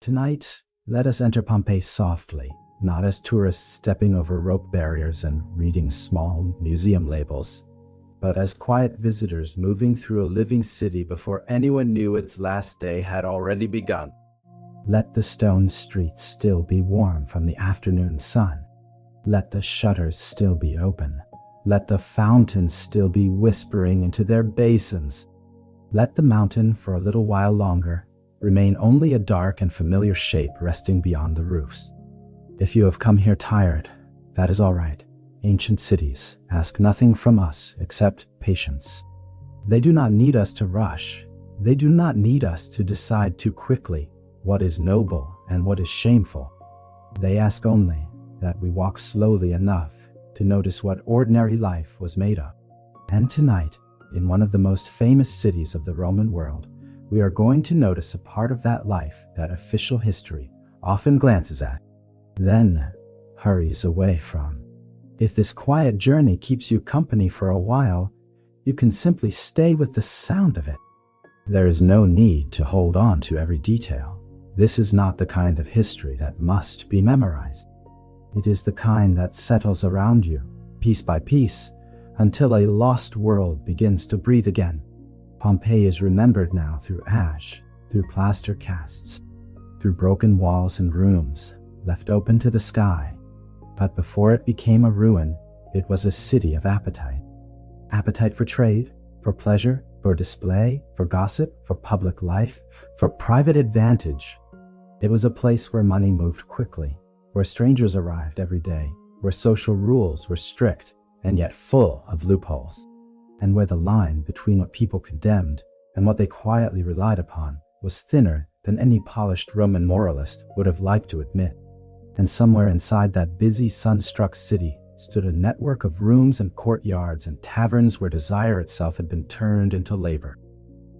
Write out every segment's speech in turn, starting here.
Tonight, let us enter Pompeii softly, not as tourists stepping over rope barriers and reading small museum labels, but as quiet visitors moving through a living city before anyone knew its last day had already begun. Let the stone streets still be warm from the afternoon sun. Let the shutters still be open. Let the fountains still be whispering into their basins. Let the mountain, for a little while longer, remain only a dark and familiar shape resting beyond the roofs. If you have come here tired, that is all right. Ancient cities ask nothing from us except patience. They do not need us to rush. They do not need us to decide too quickly what is noble and what is shameful. They ask only that we walk slowly enough to notice what ordinary life was made of. And tonight, in one of the most famous cities of the Roman world, we are going to notice a part of that life that official history often glances at, then hurries away from. If this quiet journey keeps you company for a while, you can simply stay with the sound of it. There is no need to hold on to every detail. This is not the kind of history that must be memorized. It is the kind that settles around you, piece by piece, until a lost world begins to breathe again. Pompeii is remembered now through ash, through plaster casts, through broken walls and rooms left open to the sky. But before it became a ruin, it was a city of appetite. Appetite for trade, for pleasure, for display, for gossip, for public life, for private advantage. It was a place where money moved quickly, where strangers arrived every day, where social rules were strict and yet full of loopholes, and where the line between what people condemned and what they quietly relied upon was thinner than any polished Roman moralist would have liked to admit. And somewhere inside that busy, sun-struck city stood a network of rooms and courtyards and taverns where desire itself had been turned into labor.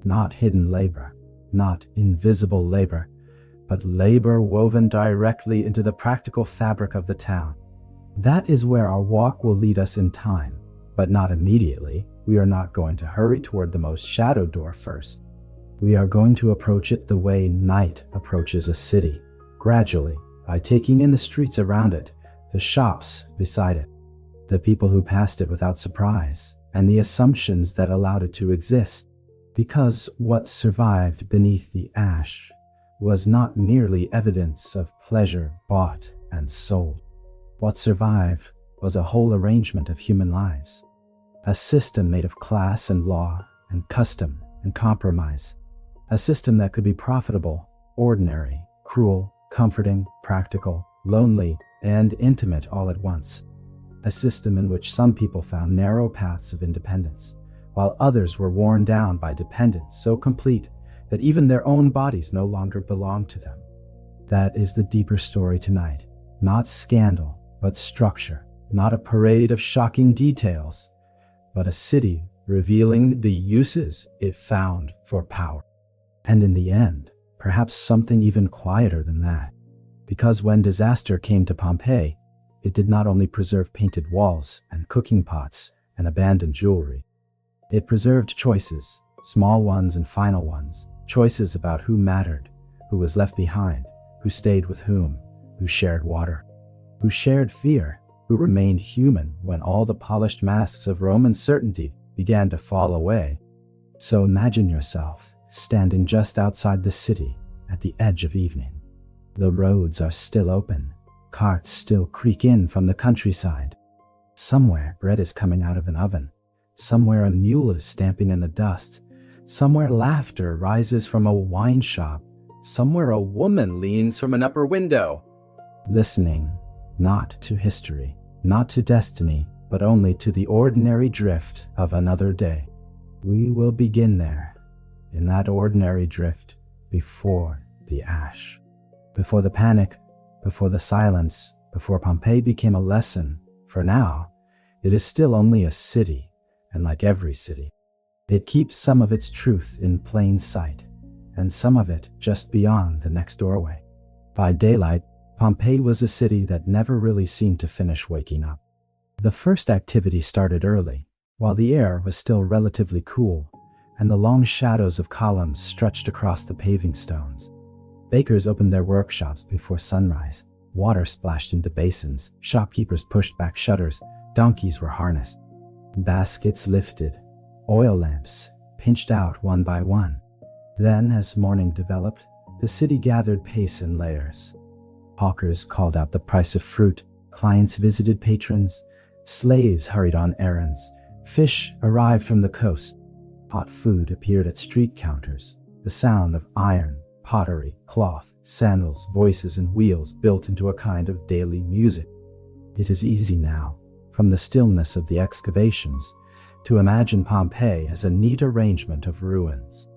Not hidden labor, not invisible labor, but labor woven directly into the practical fabric of the town. That is where our walk will lead us in time, but not immediately. We are not going to hurry toward the most shadowed door first. We are going to approach it the way night approaches a city, gradually, by taking in the streets around it, the shops beside it, the people who passed it without surprise, and the assumptions that allowed it to exist. Because what survived beneath the ash was not merely evidence of pleasure bought and sold. What survived was a whole arrangement of human lives, a system made of class and law and custom and compromise, a system that could be profitable, ordinary, cruel, comforting, practical, lonely, and intimate all at once. A system in which some people found narrow paths of independence, while others were worn down by dependence so complete that even their own bodies no longer belonged to them. That is the deeper story tonight. Not scandal, but structure. Not a parade of shocking details, but a city revealing the uses it found for power. And in the end, perhaps something even quieter than that. Because when disaster came to Pompeii, it did not only preserve painted walls and cooking pots and abandoned jewelry. It preserved choices, small ones and final ones, choices about who mattered, who was left behind, who stayed with whom, who shared water, who shared fear, who remained human when all the polished masks of Roman certainty began to fall away. So imagine yourself standing just outside the city at the edge of evening. The roads are still open. Carts still creak in from the countryside. Somewhere bread is coming out of an oven. Somewhere a mule is stamping in the dust. Somewhere laughter rises from a wine shop. Somewhere a woman leans from an upper window. Listening, not to history, not to destiny, but only to the ordinary drift of another day. We will begin there, in that ordinary drift, before the ash, before the panic, before the silence, before Pompeii became a lesson. For now, it is still only a city, and like every city, it keeps some of its truth in plain sight, and some of it just beyond the next doorway. By daylight, Pompeii was a city that never really seemed to finish waking up. The first activity started early, while the air was still relatively cool, and the long shadows of columns stretched across the paving stones. Bakers opened their workshops before sunrise. Water splashed into basins. Shopkeepers pushed back shutters. Donkeys were harnessed. Baskets lifted. Oil lamps pinched out one by one. Then, as morning developed, the city gathered pace in layers. Hawkers called out the price of fruit. Clients visited patrons. Slaves hurried on errands. Fish arrived from the coast. Hot food appeared at street counters. The sound of iron, pottery, cloth, sandals, voices, and wheels built into a kind of daily music. It is easy now, from the stillness of the excavations, to imagine Pompeii as a neat arrangement of ruins.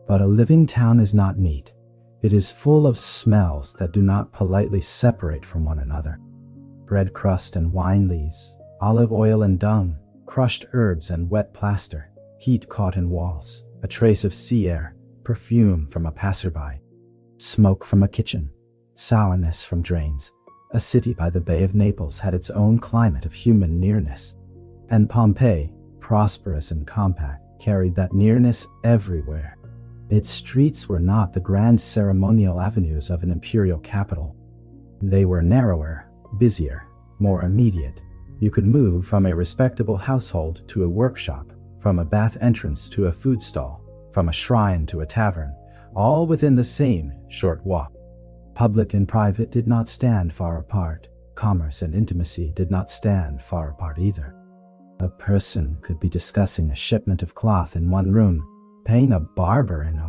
But a living town is not neat. It is full of smells that do not politely separate from one another. Bread crust and wine lees, olive oil and dung, crushed herbs and wet plaster, heat caught in walls, a trace of sea air, perfume from a passerby, smoke from a kitchen, sourness from drains. A city by the Bay of Naples had its own climate of human nearness. And Pompeii, prosperous and compact, carried that nearness everywhere. Its streets were not the grand ceremonial avenues of an imperial capital. They were narrower, busier, more immediate. You could move from a respectable household to a workshop, from a bath entrance to a food stall, from a shrine to a tavern, all within the same short walk. Public and private did not stand far apart. Commerce and intimacy did not stand far apart either. A person could be discussing a shipment of cloth in one room, paying a barber in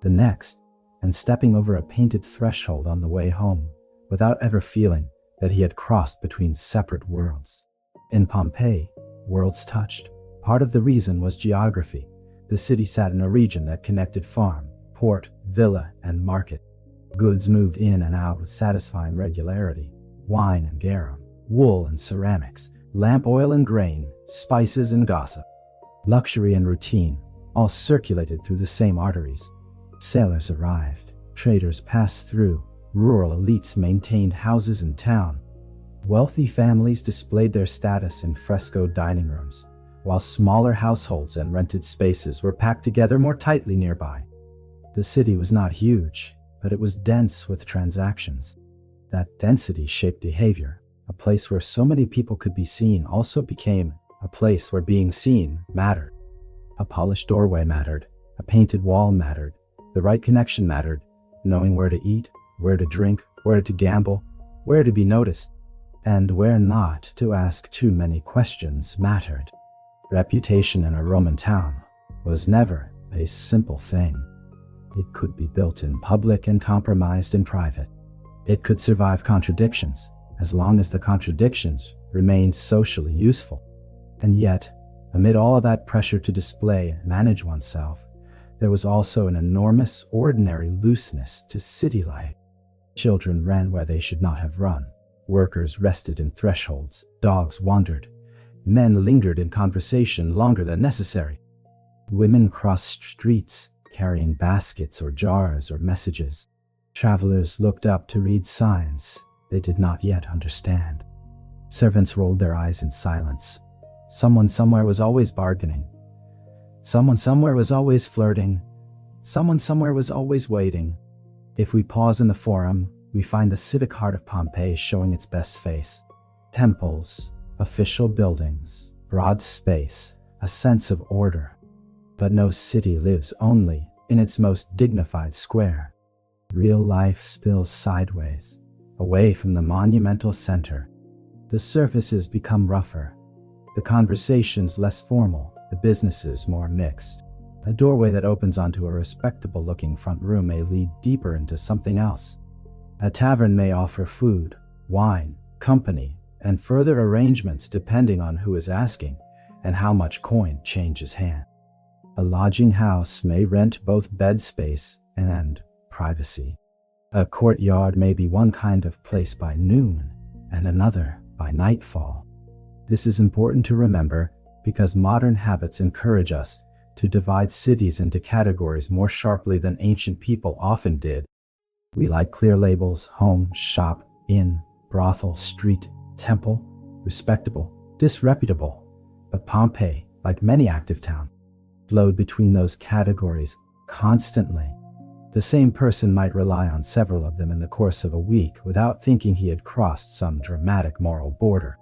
the next, and stepping over a painted threshold on the way home, without ever feeling that he had crossed between separate worlds. In Pompeii, worlds touched. Part of the reason was geography. The city sat in a region that connected farm, port, villa, and market. Goods moved in and out with satisfying regularity. Wine and garum, wool and ceramics, lamp oil and grain, spices and gossip. Luxury and routine, all circulated through the same arteries. Sailors arrived, traders passed through, rural elites maintained houses in town. Wealthy families displayed their status in frescoed dining rooms, while smaller households and rented spaces were packed together more tightly nearby. The city was not huge, but it was dense with transactions. That density shaped behavior. A place where so many people could be seen also became a place where being seen mattered. A polished doorway mattered. A painted wall mattered. The right connection mattered. Knowing where to eat, where to drink, where to gamble, where to be noticed, and where not to ask too many questions mattered. Reputation in a Roman town was never a simple thing. It could be built in public and compromised in private. It could survive contradictions, as long as the contradictions remained socially useful. And yet, amid all of that pressure to display and manage oneself, there was also an enormous ordinary looseness to city life. Children ran where they should not have run. Workers rested in thresholds. Dogs wandered. Men lingered in conversation longer than necessary. Women crossed streets, carrying baskets or jars or messages. Travelers looked up to read signs they did not yet understand. Servants rolled their eyes in silence. Someone somewhere was always bargaining. Someone somewhere was always flirting. Someone somewhere was always waiting. If we pause in the forum, we find the civic heart of Pompeii showing its best face. Temples, official buildings, broad space, a sense of order. But no city lives only in its most dignified square. Real life spills sideways, away from the monumental center. The surfaces become rougher, the conversations less formal, the businesses more mixed. A doorway that opens onto a respectable-looking front room may lead deeper into something else. A tavern may offer food, wine, company, and further arrangements depending on who is asking and how much coin changes hands. A lodging house may rent both bed space and privacy. A courtyard may be one kind of place by noon and another by nightfall. This is important to remember because modern habits encourage us to divide cities into categories more sharply than ancient people often did. We like clear labels: home, shop, inn, brothel, street, temple, respectable, disreputable. But Pompeii, like many active towns, flowed between those categories constantly. The same person might rely on several of them in the course of a week without thinking he had crossed some dramatic moral border.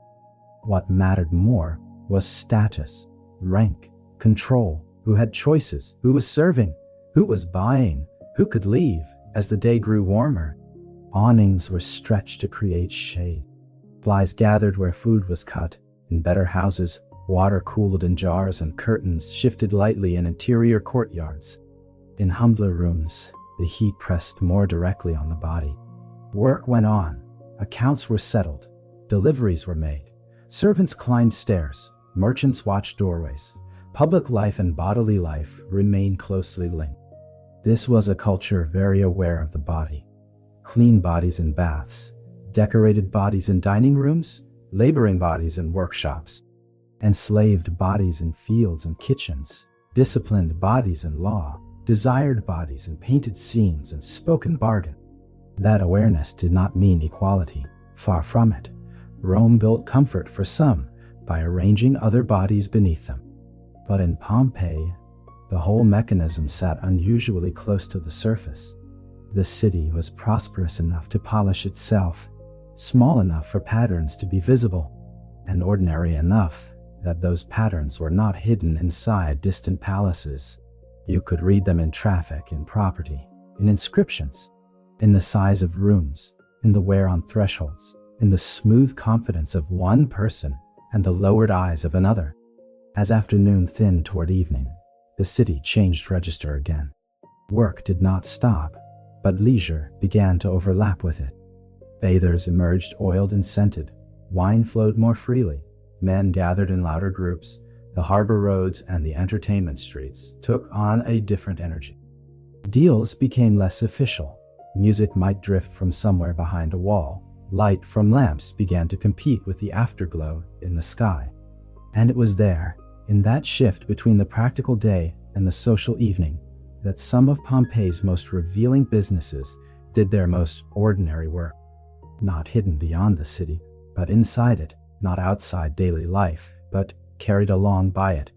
What mattered more was status, rank, control, who had choices, who was serving, who was buying, who could leave. As the day grew warmer, awnings were stretched to create shade. Flies gathered where food was cut. In better houses, water cooled in jars and curtains shifted lightly in interior courtyards. In humbler rooms, the heat pressed more directly on the body. Work went on. Accounts were settled. Deliveries were made. Servants climbed stairs. Merchants watched doorways. Public life and bodily life remained closely linked. This was a culture very aware of the body. Clean bodies in baths, decorated bodies in dining rooms, laboring bodies in workshops, enslaved bodies in fields and kitchens, disciplined bodies in law, desired bodies in painted scenes and spoken bargain. That awareness did not mean equality. Far from it. Rome built comfort for some by arranging other bodies beneath them. But in Pompeii, the whole mechanism sat unusually close to the surface. The city was prosperous enough to polish itself, small enough for patterns to be visible, and ordinary enough that those patterns were not hidden inside distant palaces. You could read them in traffic, in property, in inscriptions, in the size of rooms, in the wear on thresholds, in the smooth confidence of one person and the lowered eyes of another. As afternoon thinned toward evening, the city changed register again. Work did not stop, but leisure began to overlap with it. Bathers emerged oiled and scented. Wine flowed more freely. Men gathered in louder groups. The harbor roads and the entertainment streets took on a different energy. Deals became less official. Music might drift from somewhere behind a wall. Light from lamps began to compete with the afterglow in the sky. And it was there, in that shift between the practical day and the social evening, that some of Pompeii's most revealing businesses did their most ordinary work. Not hidden beyond the city, but inside it, not outside daily life, but carried along by it.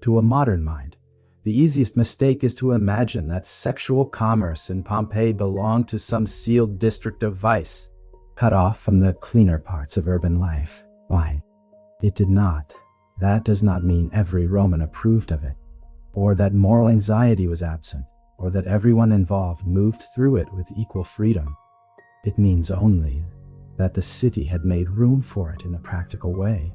To a modern mind, the easiest mistake is to imagine that sexual commerce in Pompeii belonged to some sealed district of vice, cut off from the cleaner parts of urban life. Why? It did not. That does not mean every Roman approved of it, or that moral anxiety was absent, or that everyone involved moved through it with equal freedom. It means only that the city had made room for it in a practical way.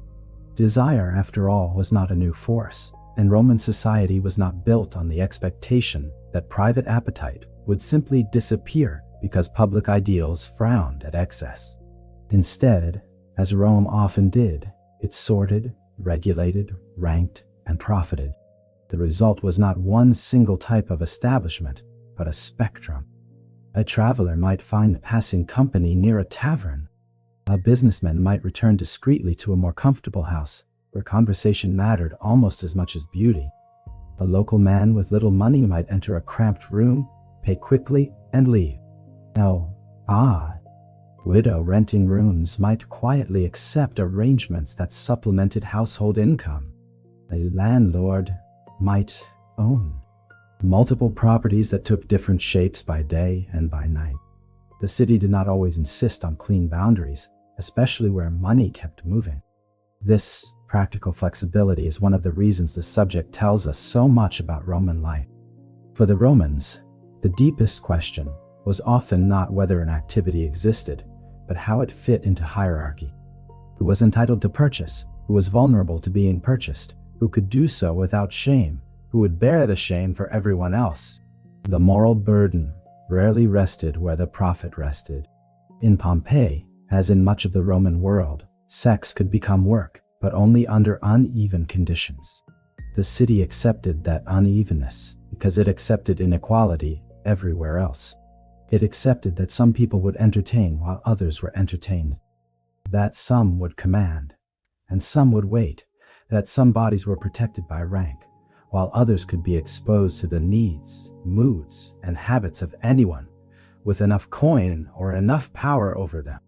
Desire, after all, was not a new force, and Roman society was not built on the expectation that private appetite would simply disappear because public ideals frowned at excess. Instead, as Rome often did, it sorted, regulated, ranked, and profited. The result was not one single type of establishment, but a spectrum. A traveler might find passing company near a tavern. A businessman might return discreetly to a more comfortable house, where conversation mattered almost as much as beauty. A local man with little money might enter a cramped room, pay quickly, and leave. Widow renting rooms might quietly accept arrangements that supplemented household income. A landlord might own multiple properties that took different shapes by day and by night. The city did not always insist on clean boundaries, especially where money kept moving. This practical flexibility is one of the reasons the subject tells us so much about Roman life. For the Romans, the deepest question was often not whether an activity existed, but how it fit into hierarchy. Who was entitled to purchase? Who was vulnerable to being purchased? Who could do so without shame? Who would bear the shame for everyone else? The moral burden rarely rested where the profit rested. In Pompeii, as in much of the Roman world, sex could become work, but only under uneven conditions. The city accepted that unevenness because it accepted inequality everywhere else. It accepted that some people would entertain while others were entertained, that some would command and some would wait, that some bodies were protected by rank, while others could be exposed to the needs, moods, and habits of anyone with enough coin or enough power over them.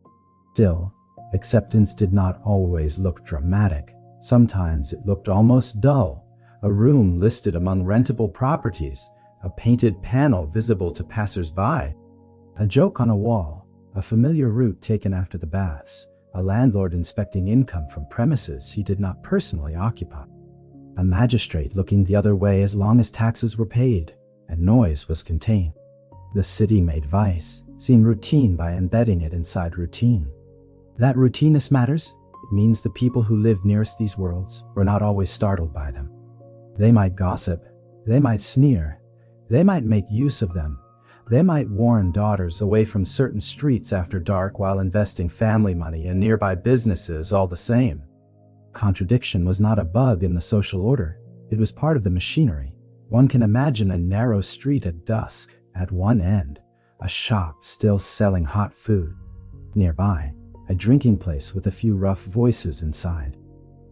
Still, acceptance did not always look dramatic. Sometimes it looked almost dull. A room listed among rentable properties a painted panel visible to passers-by, a joke on a wall, a familiar route taken after the baths, a landlord inspecting income from premises he did not personally occupy, a magistrate looking the other way as long as taxes were paid and noise was contained. The city made vice seem routine by embedding it inside routine. That routineness matters. It means the people who lived nearest these worlds were not always startled by them. They might gossip, they might sneer, they might make use of them, they might warn daughters away from certain streets after dark while investing family money in nearby businesses all the same. Contradiction was not a bug in the social order, it was part of the machinery. One can imagine a narrow street at dusk. At one end, a shop still selling hot food. Nearby, a drinking place with a few rough voices inside.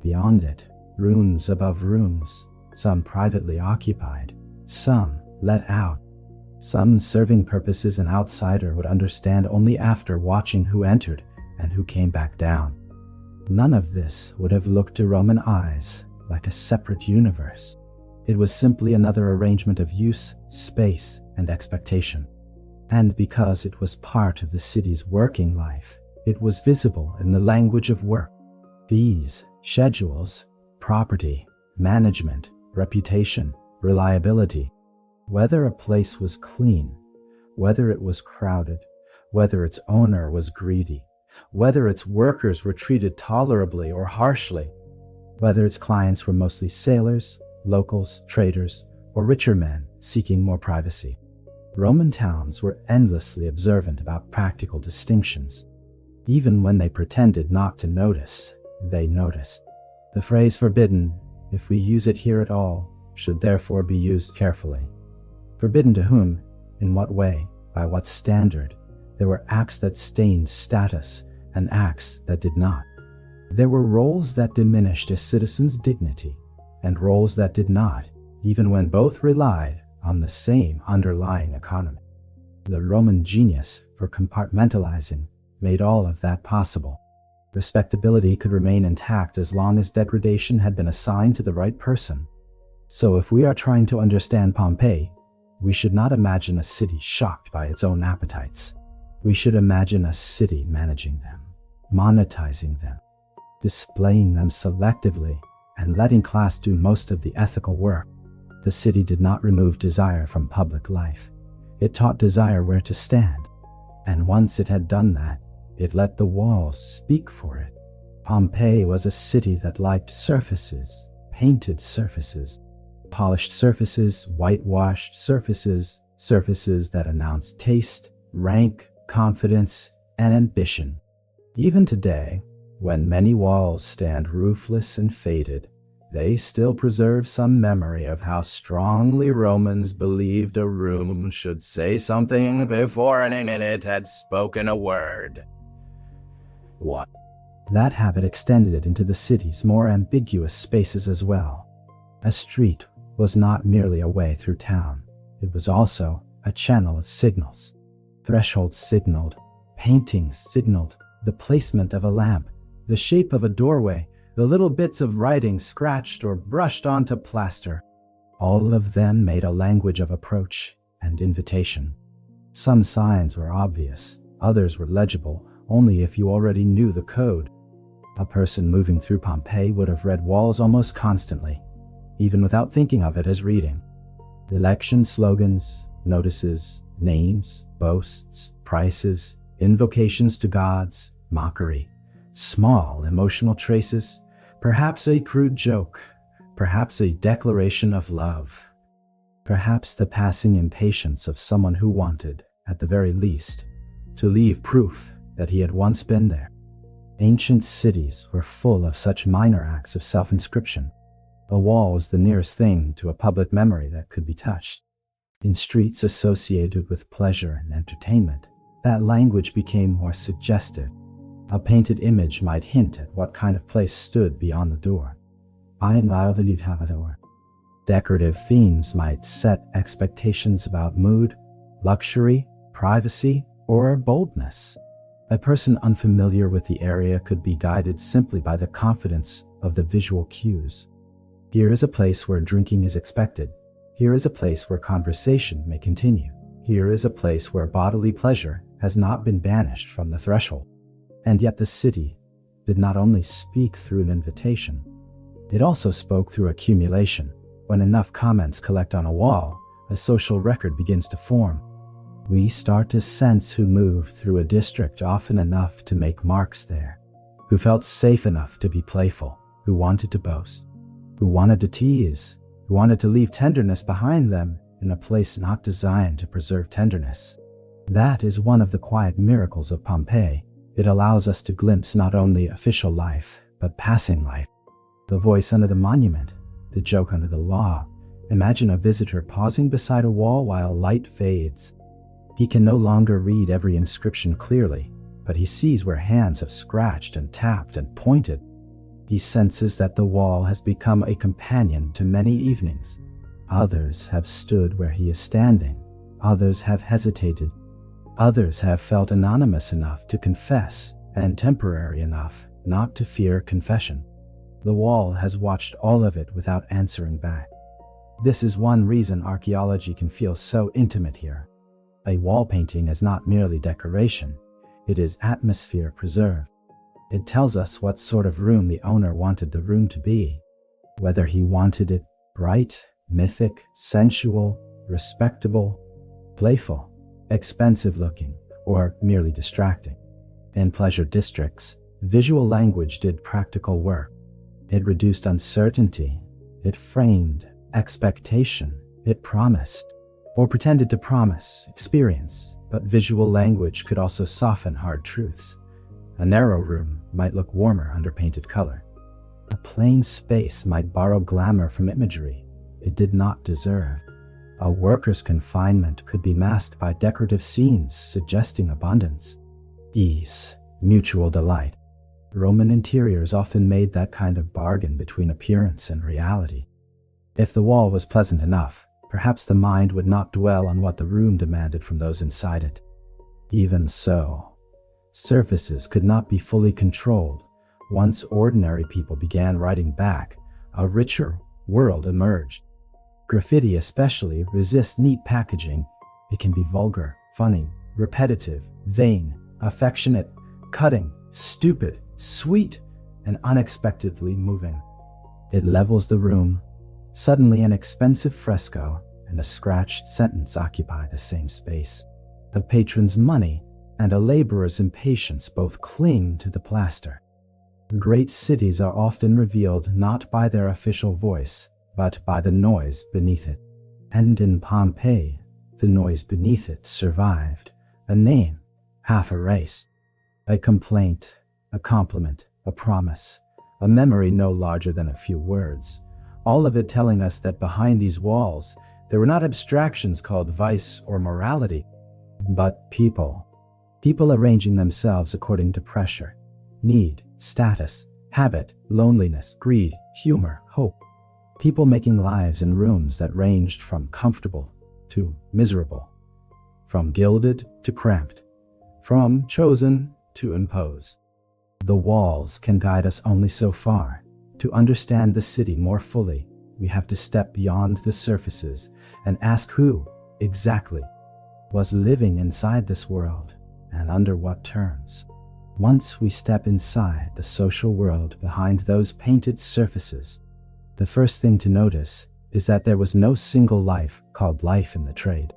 Beyond it, rooms above rooms, some privately occupied, some let out. Some serving purposes an outsider would understand only after watching who entered and who came back down. None of this would have looked to Roman eyes like a separate universe. It was simply another arrangement of use, space, and expectation. And because it was part of the city's working life, it was visible in the language of work. Fees, schedules, property, management, reputation, reliability. Whether a place was clean, whether it was crowded, whether its owner was greedy, whether its workers were treated tolerably or harshly, whether its clients were mostly sailors, locals, traders, or richer men seeking more privacy. Roman towns were endlessly observant about practical distinctions. Even when they pretended not to notice, they noticed. The phrase forbidden, if we use it here at all, should therefore be used carefully. Forbidden to whom? In what way? By what standard? There were acts that stained status and acts that did not. There were roles that diminished a citizen's dignity and roles that did not, even when both relied on the same underlying economy. The Roman genius for compartmentalizing made all of that possible. Respectability could remain intact as long as degradation had been assigned to the right person. So if we are trying to understand Pompeii, we should not imagine a city shocked by its own appetites. We should imagine a city managing them, monetizing them, displaying them selectively, and letting class do most of the ethical work. The city did not remove desire from public life. It taught desire where to stand. And once it had done that, it let the walls speak for it. Pompeii was a city that liked surfaces, painted surfaces, polished surfaces, whitewashed surfaces, surfaces that announced taste, rank, confidence, and ambition. Even today, when many walls stand roofless and faded, they still preserve some memory of how strongly Romans believed a room should say something before an minute had spoken a word. What? That habit extended into the city's more ambiguous spaces as well. A street was not merely a way through town. It was also a channel of signals. Thresholds signaled, paintings signaled, the placement of a lamp, the shape of a doorway, the little bits of writing scratched or brushed onto plaster. All of them made a language of approach and invitation. Some signs were obvious, others were legible only if you already knew the code. A person moving through Pompeii would have read walls almost constantly, even without thinking of it as reading. Election slogans, notices, names, boasts, prices, invocations to gods, mockery, small emotional traces, perhaps a crude joke, perhaps a declaration of love, perhaps the passing impatience of someone who wanted, at the very least, to leave proof that he had once been there. Ancient cities were full of such minor acts of self-inscription. A wall was the nearest thing to a public memory that could be touched. In streets associated with pleasure and entertainment, that language became more suggestive. A painted image might hint at what kind of place stood beyond the door. Decorative themes might set expectations about mood, luxury, privacy, or boldness. A person unfamiliar with the area could be guided simply by the confidence of the visual cues. Here is a place where drinking is expected. Here is a place where conversation may continue. Here is a place where bodily pleasure has not been banished from the threshold. And yet the city did not only speak through an invitation, it also spoke through accumulation. When enough comments collect on a wall, a social record begins to form. We start to sense who moved through a district often enough to make marks there, who felt safe enough to be playful, who wanted to boast, who wanted to tease, who wanted to leave tenderness behind them in a place not designed to preserve tenderness. That is one of the quiet miracles of Pompeii. It allows us to glimpse not only official life, but passing life. The voice under the monument, the joke under the law. Imagine a visitor pausing beside a wall while light fades. He can no longer read every inscription clearly, but he sees where hands have scratched and tapped and pointed. He senses that the wall has become a companion to many evenings. Others have stood where he is standing. Others have hesitated. Others have felt anonymous enough to confess and temporary enough not to fear confession. The wall has watched all of it without answering back. This is one reason archaeology can feel so intimate here. A wall painting is not merely decoration, it is atmosphere preserved. It tells us what sort of room the owner wanted the room to be, whether he wanted it bright, mythic, sensual, respectable, playful, expensive-looking, or merely distracting. In pleasure districts, visual language did practical work. It reduced uncertainty, it framed expectation, it promised, or pretended to promise, experience, but visual language could also soften hard truths. A narrow room might look warmer under painted color. A plain space might borrow glamour from imagery it did not deserve. A worker's confinement could be masked by decorative scenes suggesting abundance, ease, mutual delight. Roman interiors often made that kind of bargain between appearance and reality. If the wall was pleasant enough, perhaps the mind would not dwell on what the room demanded from those inside it. Even so, surfaces could not be fully controlled. Once ordinary people began writing back, a richer world emerged. Graffiti especially resists neat packaging. It can be vulgar, funny, repetitive, vain, affectionate, cutting, stupid, sweet, and unexpectedly moving. It levels the room. Suddenly an expensive fresco and a scratched sentence occupy the same space. A patron's money and a laborer's impatience both cling to the plaster. Great cities are often revealed not by their official voice, but by the noise beneath it. And in Pompeii, the noise beneath it survived, a name, half erased, a complaint, a compliment, a promise, a memory no larger than a few words, all of it telling us that behind these walls, there were not abstractions called vice or morality, but people. People arranging themselves according to pressure, need, status, habit, loneliness, greed, humor, hope. People making lives in rooms that ranged from comfortable to miserable, from gilded to cramped, from chosen to imposed. The walls can guide us only so far. To understand the city more fully, we have to step beyond the surfaces and ask who, exactly, was living inside this world and under what terms. Once we step inside the social world behind those painted surfaces, the first thing to notice is that there was no single life called life in the trade.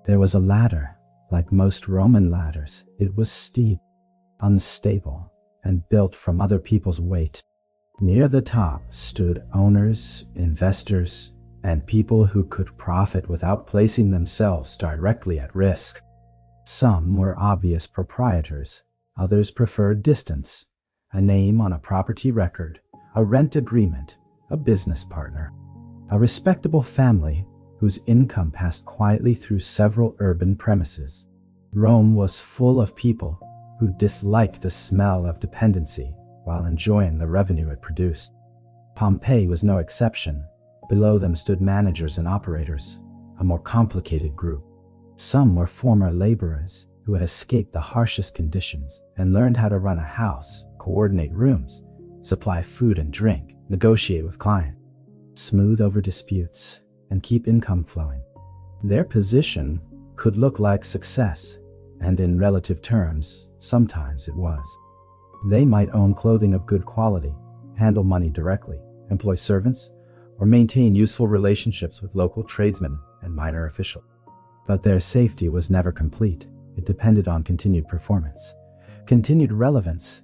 There was a ladder, like most Roman ladders. It was steep, unstable, and built from other people's weight. Near the top stood owners, investors, and people who could profit without placing themselves directly at risk. Some were obvious proprietors, others preferred distance, a name on a property record, a rent agreement, a business partner, a respectable family whose income passed quietly through several urban premises. Rome was full of people who disliked the smell of dependency while enjoying the revenue it produced. Pompeii was no exception. Below them stood managers and operators, a more complicated group. Some were former laborers who had escaped the harshest conditions and learned how to run a house, coordinate rooms, supply food and drink, negotiate with clients, smooth over disputes, and keep income flowing. Their position could look like success, and in relative terms, sometimes it was. They might own clothing of good quality, handle money directly, employ servants, or maintain useful relationships with local tradesmen and minor officials. But their safety was never complete. It depended on continued performance, continued relevance,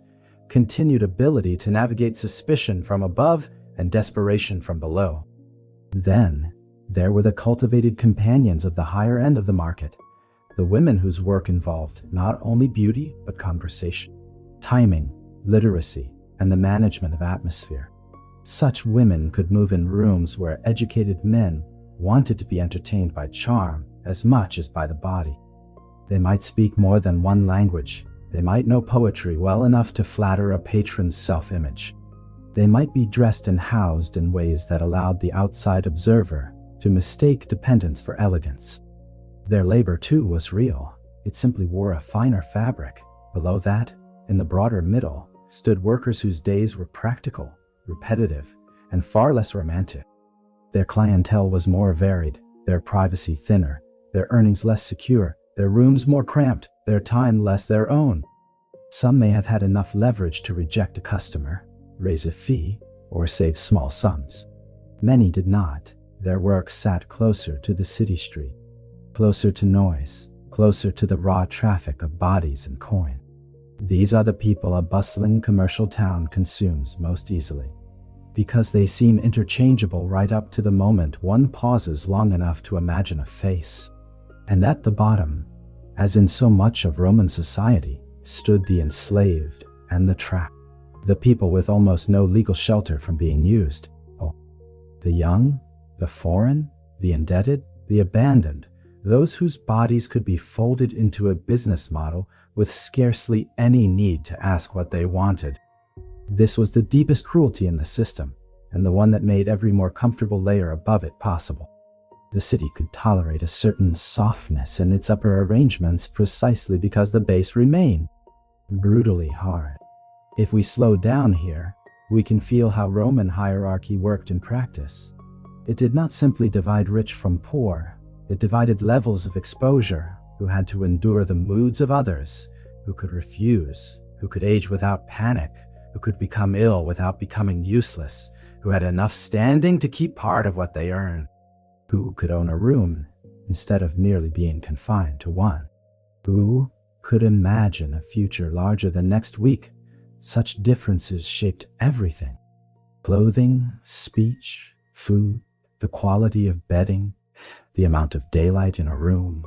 continued ability to navigate suspicion from above and desperation from below. Then, there were the cultivated companions of the higher end of the market, the women whose work involved not only beauty but conversation, timing, literacy, and the management of atmosphere. Such women could move in rooms where educated men wanted to be entertained by charm as much as by the body. They might speak more than one language. They might know poetry well enough to flatter a patron's self-image. They might be dressed and housed in ways that allowed the outside observer to mistake dependence for elegance. Their labor, too, was real. It simply wore a finer fabric. Below that, in the broader middle, stood workers whose days were practical, repetitive, and far less romantic. Their clientele was more varied, their privacy thinner, their earnings less secure, their rooms more cramped, their time less their own. Some may have had enough leverage to reject a customer, raise a fee, or save small sums. Many did not. Their work sat closer to the city street, closer to noise, closer to the raw traffic of bodies and coin. These are the people a bustling commercial town consumes most easily, because they seem interchangeable right up to the moment one pauses long enough to imagine a face. And at the bottom, as in so much of Roman society, stood the enslaved and the trapped, the people with almost no legal shelter from being used. Oh, the young, the foreign, the indebted, the abandoned, those whose bodies could be folded into a business model with scarcely any need to ask what they wanted. This was the deepest cruelty in the system, and the one that made every more comfortable layer above it possible. The city could tolerate a certain softness in its upper arrangements precisely because the base remained brutally hard. If we slow down here, we can feel how Roman hierarchy worked in practice. It did not simply divide rich from poor. It divided levels of exposure, who had to endure the moods of others, who could refuse, who could age without panic, who could become ill without becoming useless, who had enough standing to keep part of what they earned, who could own a room instead of merely being confined to one, who could imagine a future larger than next week. Such differences shaped everything: clothing, speech, food, the quality of bedding, the amount of daylight in a room,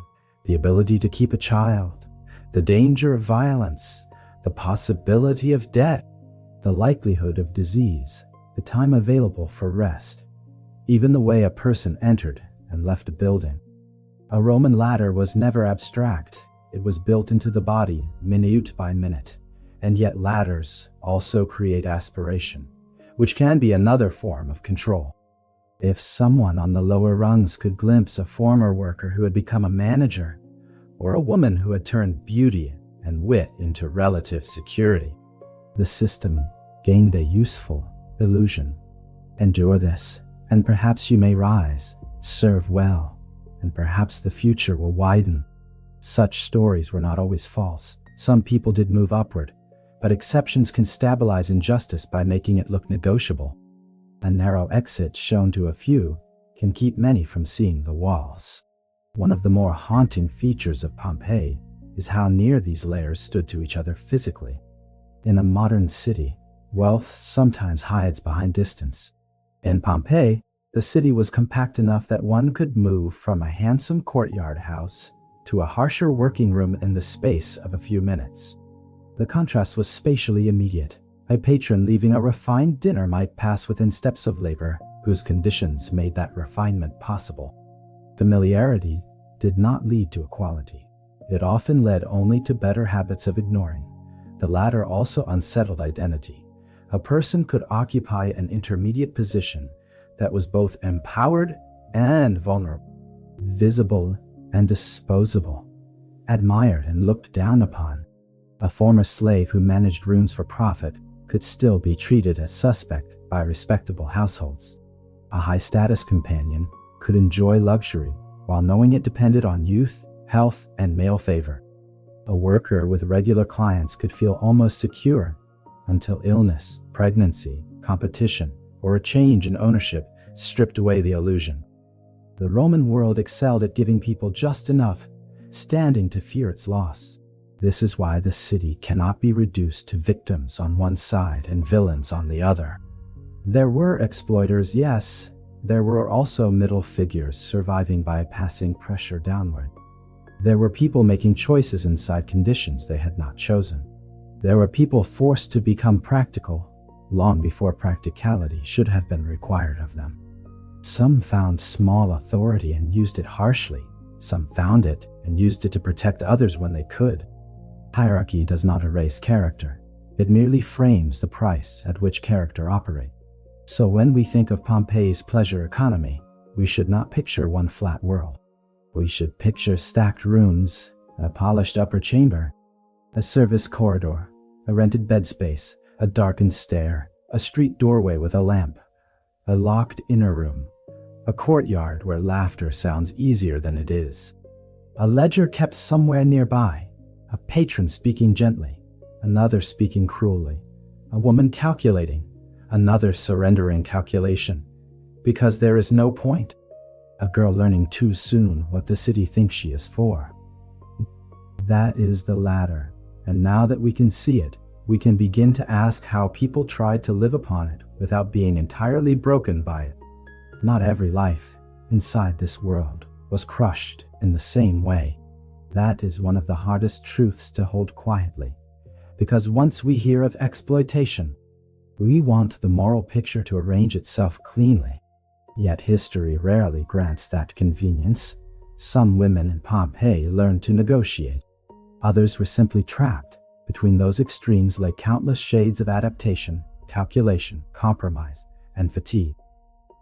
the ability to keep a child, the danger of violence, the possibility of death, the likelihood of disease, the time available for rest, even the way a person entered and left a building. A Roman ladder was never abstract. It was built into the body, minute by minute. And yet ladders also create aspiration, which can be another form of control. If someone on the lower rungs could glimpse a former worker who had become a manager, or a woman who had turned beauty and wit into relative security, the system gained a useful illusion. Endure this, and perhaps you may rise, serve well, and perhaps the future will widen. Such stories were not always false. Some people did move upward, but exceptions can stabilize injustice by making it look negotiable. A narrow exit shown to a few can keep many from seeing the walls. One of the more haunting features of Pompeii is how near these layers stood to each other physically. In a modern city, wealth sometimes hides behind distance. In Pompeii, the city was compact enough that one could move from a handsome courtyard house to a harsher working room in the space of a few minutes. The contrast was spatially immediate. A patron leaving a refined dinner might pass within steps of labor, whose conditions made that refinement possible. Familiarity did not lead to equality. It often led only to better habits of ignoring. The latter also unsettled identity. A person could occupy an intermediate position that was both empowered and vulnerable, visible and disposable, admired and looked down upon. A former slave who managed rooms for profit could still be treated as suspect by respectable households. A high-status companion could enjoy luxury while knowing it depended on youth, health, and male favor. A worker with regular clients could feel almost secure until illness, pregnancy, competition, or a change in ownership stripped away the illusion. The Roman world excelled at giving people just enough, standing to fear its loss. This is why the city cannot be reduced to victims on one side and villains on the other. There were exploiters, yes. There were also middle figures surviving by passing pressure downward. There were people making choices inside conditions they had not chosen. There were people forced to become practical long before practicality should have been required of them. Some found small authority and used it harshly. Some found it and used it to protect others when they could. Hierarchy does not erase character. It merely frames the price at which character operates. So when we think of Pompeii's pleasure economy, we should not picture one flat world. We should picture stacked rooms, a polished upper chamber, a service corridor, a rented bed space, a darkened stair, a street doorway with a lamp, a locked inner room, a courtyard where laughter sounds easier than it is, a ledger kept somewhere nearby, a patron speaking gently, another speaking cruelly, a woman calculating, another surrendering calculation, because there is no point, a girl learning too soon what the city thinks she is for. That is the ladder, and now that we can see it, we can begin to ask how people tried to live upon it without being entirely broken by it. Not every life inside this world was crushed in the same way. That is one of the hardest truths to hold quietly, because once we hear of exploitation, we want the moral picture to arrange itself cleanly. Yet history rarely grants that convenience. Some women in Pompeii learned to negotiate. Others were simply trapped. Between those extremes lay countless shades of adaptation, calculation, compromise, and fatigue.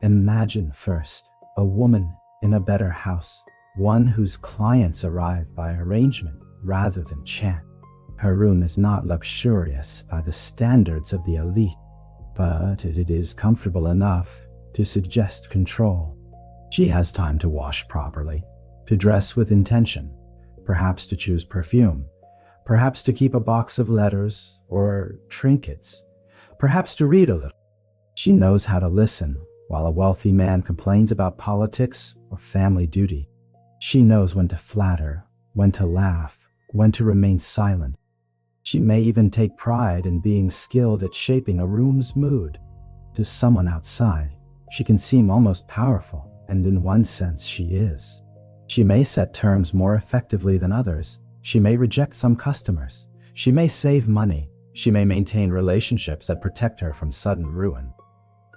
Imagine first a woman in a better house, one whose clients arrive by arrangement rather than chance. Her room is not luxurious by the standards of the elite, but it is comfortable enough to suggest control. She has time to wash properly, to dress with intention, perhaps to choose perfume, perhaps to keep a box of letters or trinkets, perhaps to read a little. She knows how to listen while a wealthy man complains about politics or family duty. She knows when to flatter, when to laugh, when to remain silent. She may even take pride in being skilled at shaping a room's mood. To someone outside, she can seem almost powerful, and in one sense she is. She may set terms more effectively than others. She may reject some customers. She may save money. She may maintain relationships that protect her from sudden ruin.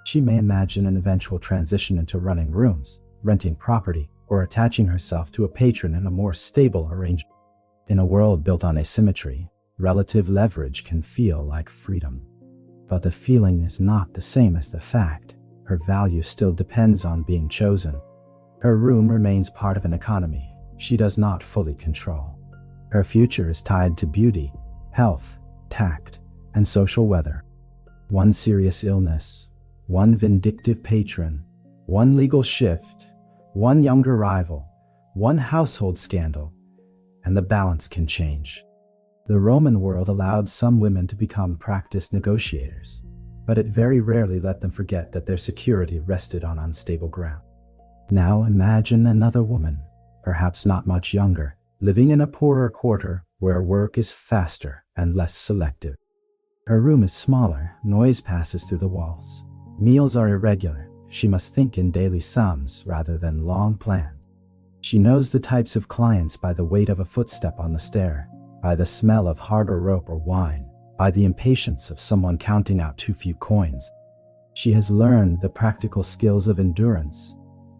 She may imagine an eventual transition into running rooms, renting property, or attaching herself to a patron in a more stable arrangement. In a world built on asymmetry, relative leverage can feel like freedom. But the feeling is not the same as the fact. Her value still depends on being chosen. Her room remains part of an economy she does not fully control. Her future is tied to beauty, health, tact, and social weather. One serious illness, one vindictive patron, one legal shift, one younger rival, one household scandal, and the balance can change. The Roman world allowed some women to become practiced negotiators, but it very rarely let them forget that their security rested on unstable ground. Now imagine another woman, perhaps not much younger, living in a poorer quarter where work is faster and less selective. Her room is smaller, noise passes through the walls. Meals are irregular. She must think in daily sums rather than long plans. She knows the types of clients by the weight of a footstep on the stair, by the smell of harder rope or wine, by the impatience of someone counting out too few coins. She has learned the practical skills of endurance,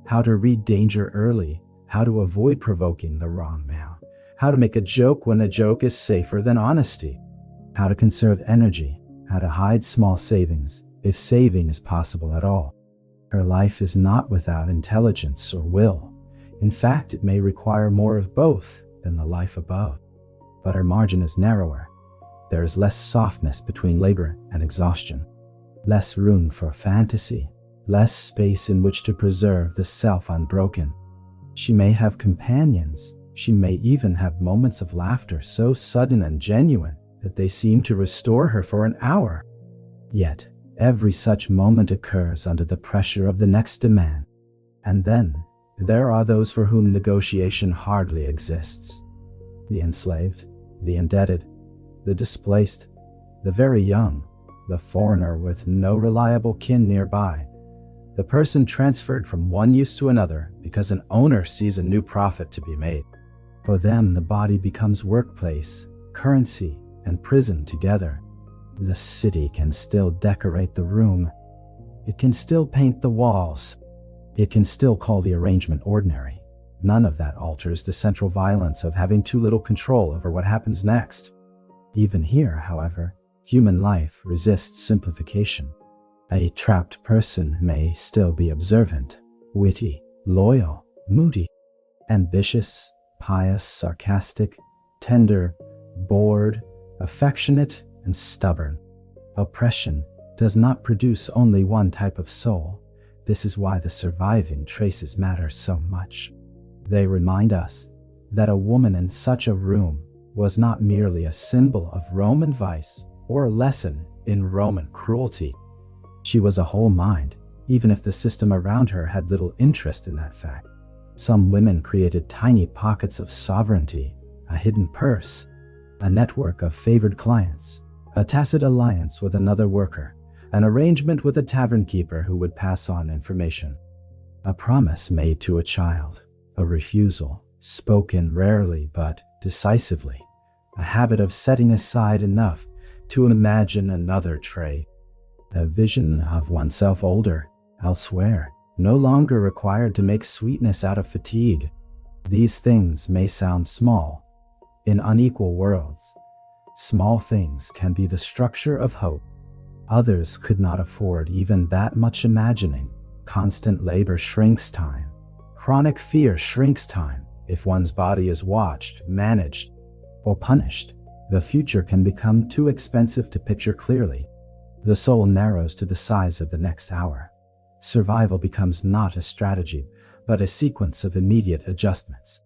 how to read danger early, how to avoid provoking the wrong man, how to make a joke when a joke is safer than honesty, how to conserve energy, how to hide small savings, if saving is possible at all. Her life is not without intelligence or will. In fact, it may require more of both than the life above. But her margin is narrower. There is less softness between labor and exhaustion, less room for fantasy, less space in which to preserve the self unbroken. She may have companions, she may even have moments of laughter so sudden and genuine that they seem to restore her for an hour. Yet, every such moment occurs under the pressure of the next demand. And then, there are those for whom negotiation hardly exists. The enslaved, the indebted, the displaced, the very young, the foreigner with no reliable kin nearby, the person transferred from one use to another because an owner sees a new profit to be made. For them, the body becomes workplace, currency, and prison together. The city can still decorate the room. It can still paint the walls. It can still call the arrangement ordinary. None of that alters the central violence of having too little control over what happens next. Even here, however, human life resists simplification. A trapped person may still be observant, witty, loyal, moody, ambitious, pious, sarcastic, tender, bored, affectionate, and stubborn. Oppression does not produce only one type of soul. This is why the surviving traces matter so much. They remind us that a woman in such a room was not merely a symbol of Roman vice or a lesson in Roman cruelty. She was a whole mind, even if the system around her had little interest in that fact. Some women created tiny pockets of sovereignty, a hidden purse, a network of favored clients, a tacit alliance with another worker, an arrangement with a tavern keeper who would pass on information, a promise made to a child, a refusal, spoken rarely but decisively, a habit of setting aside enough to imagine another tray, a vision of oneself older, elsewhere, no longer required to make sweetness out of fatigue. These things may sound small. In unequal worlds, small things can be the structure of hope. Others could not afford even that much imagining. Constant labor shrinks time. Chronic fear shrinks time. If one's body is watched, managed, or punished, the future can become too expensive to picture clearly. The soul narrows to the size of the next hour. Survival becomes not a strategy, but a sequence of immediate adjustments.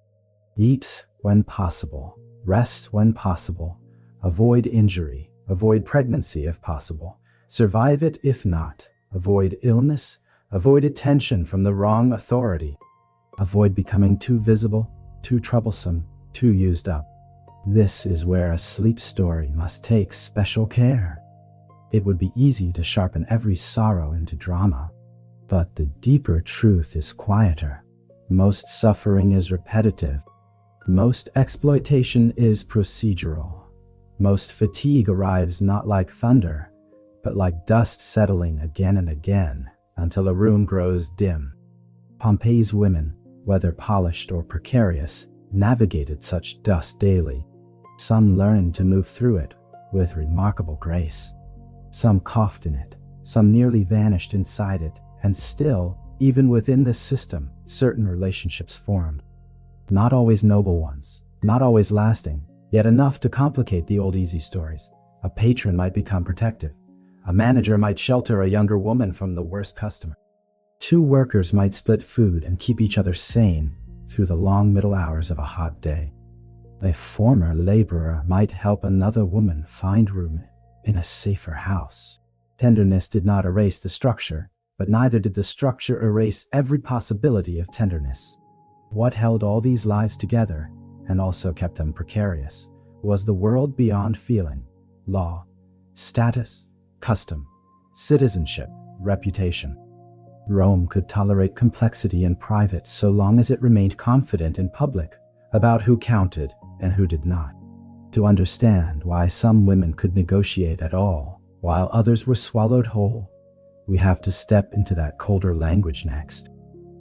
Eat when possible, rest when possible, avoid injury, avoid pregnancy if possible, survive it if not, avoid illness, avoid attention from the wrong authority, avoid becoming too visible, too troublesome, too used up. This is where a sleep story must take special care. It would be easy to sharpen every sorrow into drama, but the deeper truth is quieter. Most suffering is repetitive. Most exploitation is procedural. Most fatigue arrives not like thunder, but like dust settling again and again until a room grows dim. Pompeii's women, whether polished or precarious, navigated such dust daily. Some learned to move through it with remarkable grace. Some coughed in it, some nearly vanished inside it, and still, even within this system, certain relationships formed. Not always noble ones, not always lasting, yet enough to complicate the old easy stories. A patron might become protective. A manager might shelter a younger woman from the worst customer. Two workers might split food and keep each other sane through the long middle hours of a hot day. A former laborer might help another woman find room in a safer house. Tenderness did not erase the structure, but neither did the structure erase every possibility of tenderness. What held all these lives together, and also kept them precarious, was the world beyond feeling, law, status, custom, citizenship, reputation. Rome could tolerate complexity in private so long as it remained confident in public about who counted and who did not. To understand why some women could negotiate at all, while others were swallowed whole, we have to step into that colder language next.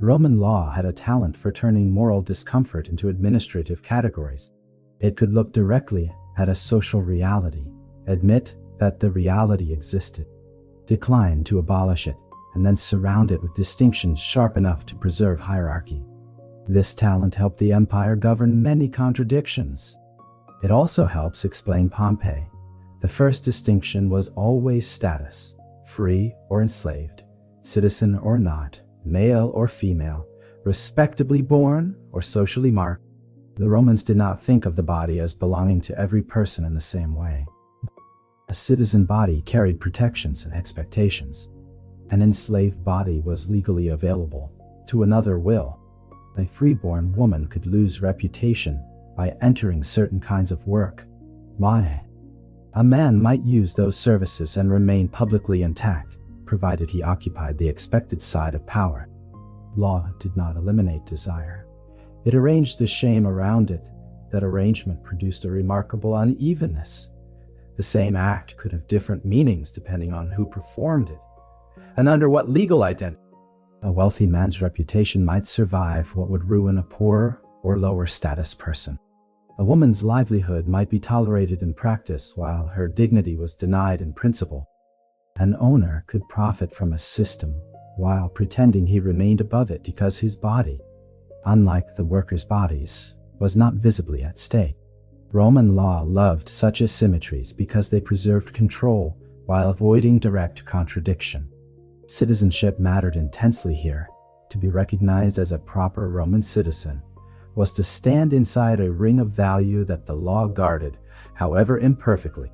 Roman law had a talent for turning moral discomfort into administrative categories. It could look directly at a social reality, admit that the reality existed, decline to abolish it, and then surround it with distinctions sharp enough to preserve hierarchy. This talent helped the empire govern many contradictions. It also helps explain Pompeii. The first distinction was always status, free or enslaved, citizen or not, male or female, respectably born or socially marked. The Romans did not think of the body as belonging to every person in the same way. A citizen body carried protections and expectations. An enslaved body was legally available to another will. A freeborn woman could lose reputation by entering certain kinds of work. Why? A man might use those services and remain publicly intact, provided he occupied the expected side of power. Law did not eliminate desire. It arranged the shame around it. That arrangement produced a remarkable unevenness. The same act could have different meanings depending on who performed it and under what legal identity. A wealthy man's reputation might survive what would ruin a poorer or lower status person. A woman's livelihood might be tolerated in practice while her dignity was denied in principle. An owner could profit from a system while pretending he remained above it because his body, unlike the workers' bodies, was not visibly at stake. Roman law loved such asymmetries because they preserved control while avoiding direct contradiction. Citizenship mattered intensely here. To be recognized as a proper Roman citizen was to stand inside a ring of value that the law guarded, however imperfectly.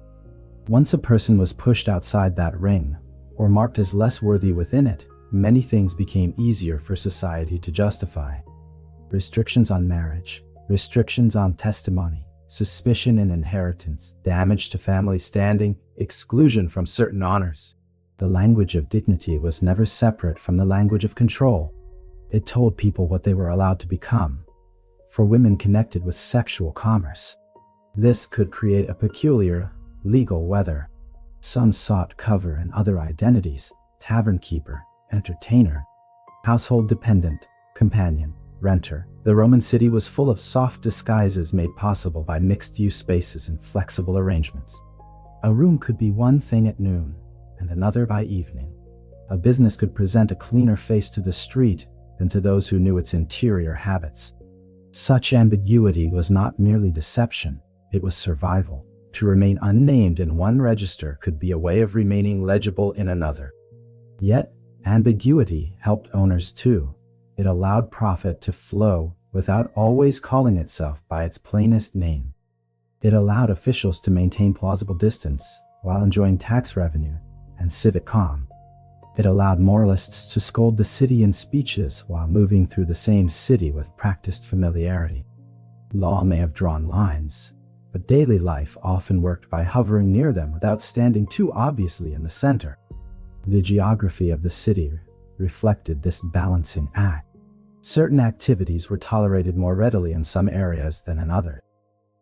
Once a person was pushed outside that ring, or marked as less worthy within it, many things became easier for society to justify. Restrictions on marriage, restrictions on testimony, suspicion in inheritance, damage to family standing, exclusion from certain honors. The language of dignity was never separate from the language of control. It told people what they were allowed to become. For women connected with sexual commerce, this could create a peculiar legal weather. Some sought cover in other identities: tavern keeper, entertainer, household dependent, companion, renter. The Roman city was full of soft disguises made possible by mixed-use spaces and flexible arrangements. A room could be one thing at noon and another by evening. A business could present a cleaner face to the street than to those who knew its interior habits. Such ambiguity was not merely deception, it was survival. To remain unnamed in one register could be a way of remaining legible in another. Yet, ambiguity helped owners too. It allowed profit to flow without always calling itself by its plainest name. It allowed officials to maintain plausible distance while enjoying tax revenue and civic calm. It allowed moralists to scold the city in speeches while moving through the same city with practiced familiarity. Law may have drawn lines, but daily life often worked by hovering near them without standing too obviously in the center. The geography of the city reflected this balancing act. Certain activities were tolerated more readily in some areas than in others.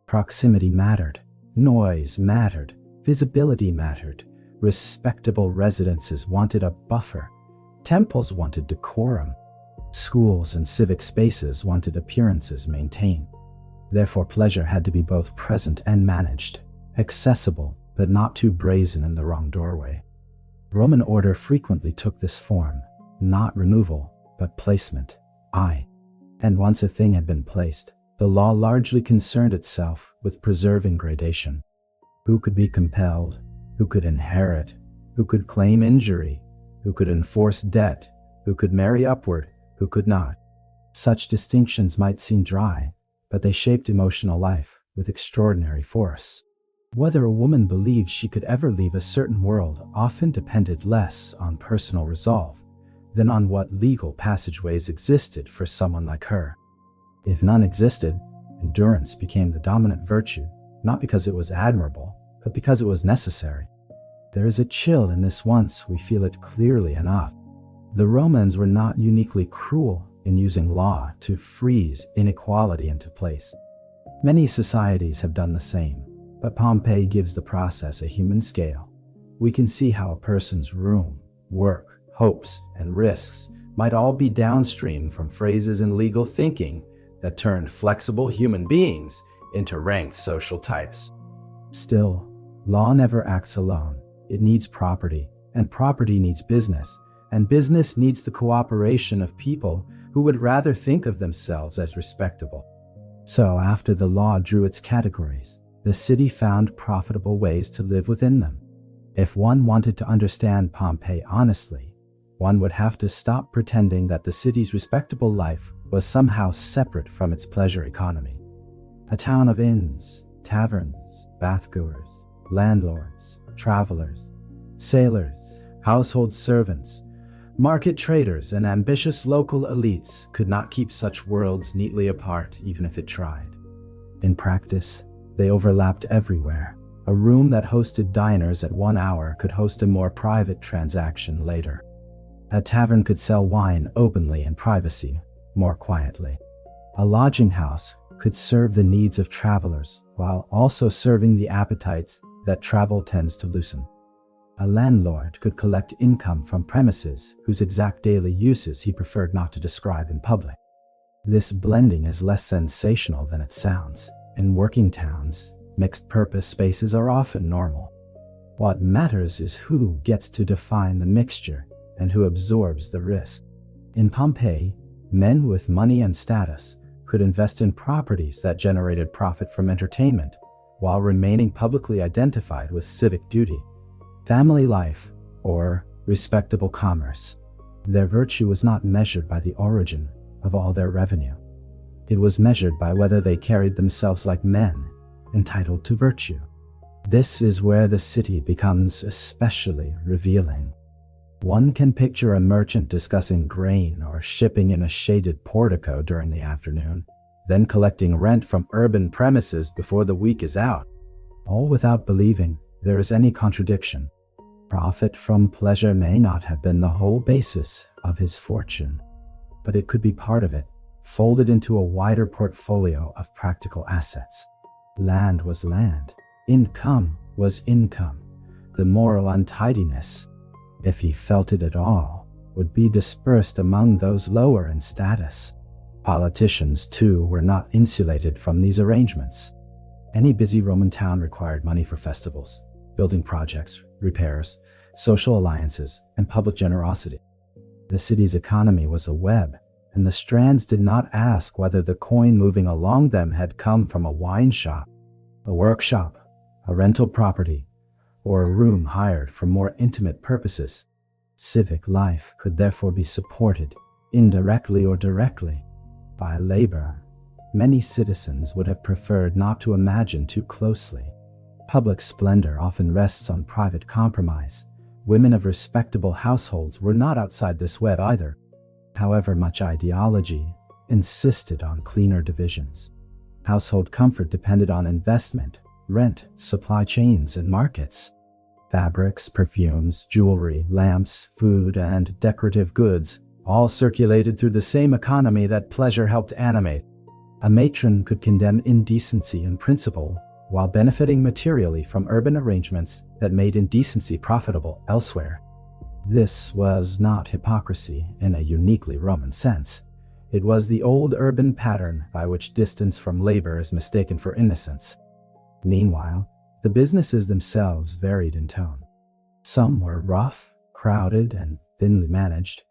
Proximity mattered, noise mattered, visibility mattered. Respectable residences wanted a buffer. Temples wanted decorum. Schools and civic spaces wanted appearances maintained. Therefore, pleasure had to be both present and managed, accessible, but not too brazen in the wrong doorway. Roman order frequently took this form, not removal, but placement. And once a thing had been placed, the law largely concerned itself with preserving gradation. Who could be compelled? Who could inherit? Who could claim injury? Who could enforce debt? Who could marry upward? Who could not? Such distinctions might seem dry, but they shaped emotional life with extraordinary force. Whether a woman believed she could ever leave a certain world often depended less on personal resolve than on what legal passageways existed for someone like her. If none existed, endurance became the dominant virtue, not because it was admirable, but because it was necessary. There is a chill in this once we feel it clearly enough. The Romans were not uniquely cruel in using law to freeze inequality into place. Many societies have done the same, but Pompeii gives the process a human scale. We can see how a person's room, work, hopes, and risks might all be downstream from phrases in legal thinking that turned flexible human beings into ranked social types. Still, law never acts alone. It needs property, and property needs business, and business needs the cooperation of people who would rather think of themselves as respectable. So after the law drew its categories, the city found profitable ways to live within them. If one wanted to understand Pompeii honestly, one would have to stop pretending that the city's respectable life was somehow separate from its pleasure economy. A town of inns, taverns, bathgoers, landlords, travelers, sailors, household servants, market traders, and ambitious local elites could not keep such worlds neatly apart even if it tried. In practice, they overlapped everywhere. A room that hosted diners at 1 hour could host a more private transaction later. A tavern could sell wine openly in privacy, more quietly. A lodging house could serve the needs of travelers while also serving the appetites that travel tends to loosen. A landlord could collect income from premises whose exact daily uses he preferred not to describe in public. This blending is less sensational than it sounds. In working towns, mixed-purpose spaces are often normal. What matters is who gets to define the mixture and who absorbs the risk. In Pompeii, men with money and status could invest in properties that generated profit from entertainment while remaining publicly identified with civic duty. Family life, or respectable commerce. Their virtue was not measured by the origin of all their revenue. It was measured by whether they carried themselves like men, entitled to virtue. This is where the city becomes especially revealing. One can picture a merchant discussing grain or shipping in a shaded portico during the afternoon, then collecting rent from urban premises before the week is out, all without believing there is any contradiction. Profit from pleasure may not have been the whole basis of his fortune, but it could be part of it, folded into a wider portfolio of practical assets. Land was land. Income was income. The moral untidiness, if he felt it at all, would be dispersed among those lower in status. Politicians, too, were not insulated from these arrangements. Any busy Roman town required money for festivals, building projects, repairs, social alliances, and public generosity. The city's economy was a web, and the strands did not ask whether the coin moving along them had come from a wine shop, a workshop, a rental property, or a room hired for more intimate purposes. Civic life could therefore be supported, indirectly or directly, by labor. Many citizens would have preferred not to imagine too closely. Public splendor often rests on private compromise. Women of respectable households were not outside this web either. However, much ideology insisted on cleaner divisions. Household comfort depended on investment, rent, supply chains, and markets. Fabrics, perfumes, jewelry, lamps, food, and decorative goods all circulated through the same economy that pleasure helped animate. A matron could condemn indecency in principle while benefiting materially from urban arrangements that made indecency profitable elsewhere. This was not hypocrisy in a uniquely Roman sense. It was the old urban pattern by which distance from labor is mistaken for innocence. Meanwhile, the businesses themselves varied in tone. Some were rough, crowded, and thinly managed.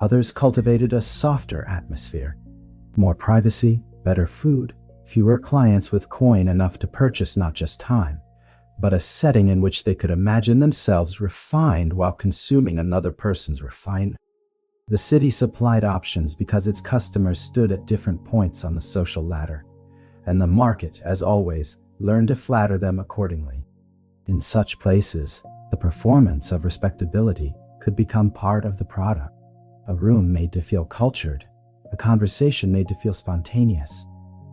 Others cultivated a softer atmosphere. More privacy, better food, fewer clients with coin enough to purchase not just time, but a setting in which they could imagine themselves refined while consuming another person's refinement. The city supplied options because its customers stood at different points on the social ladder, and the market, as always, learned to flatter them accordingly. In such places, the performance of respectability could become part of the product. A room made to feel cultured, a conversation made to feel spontaneous,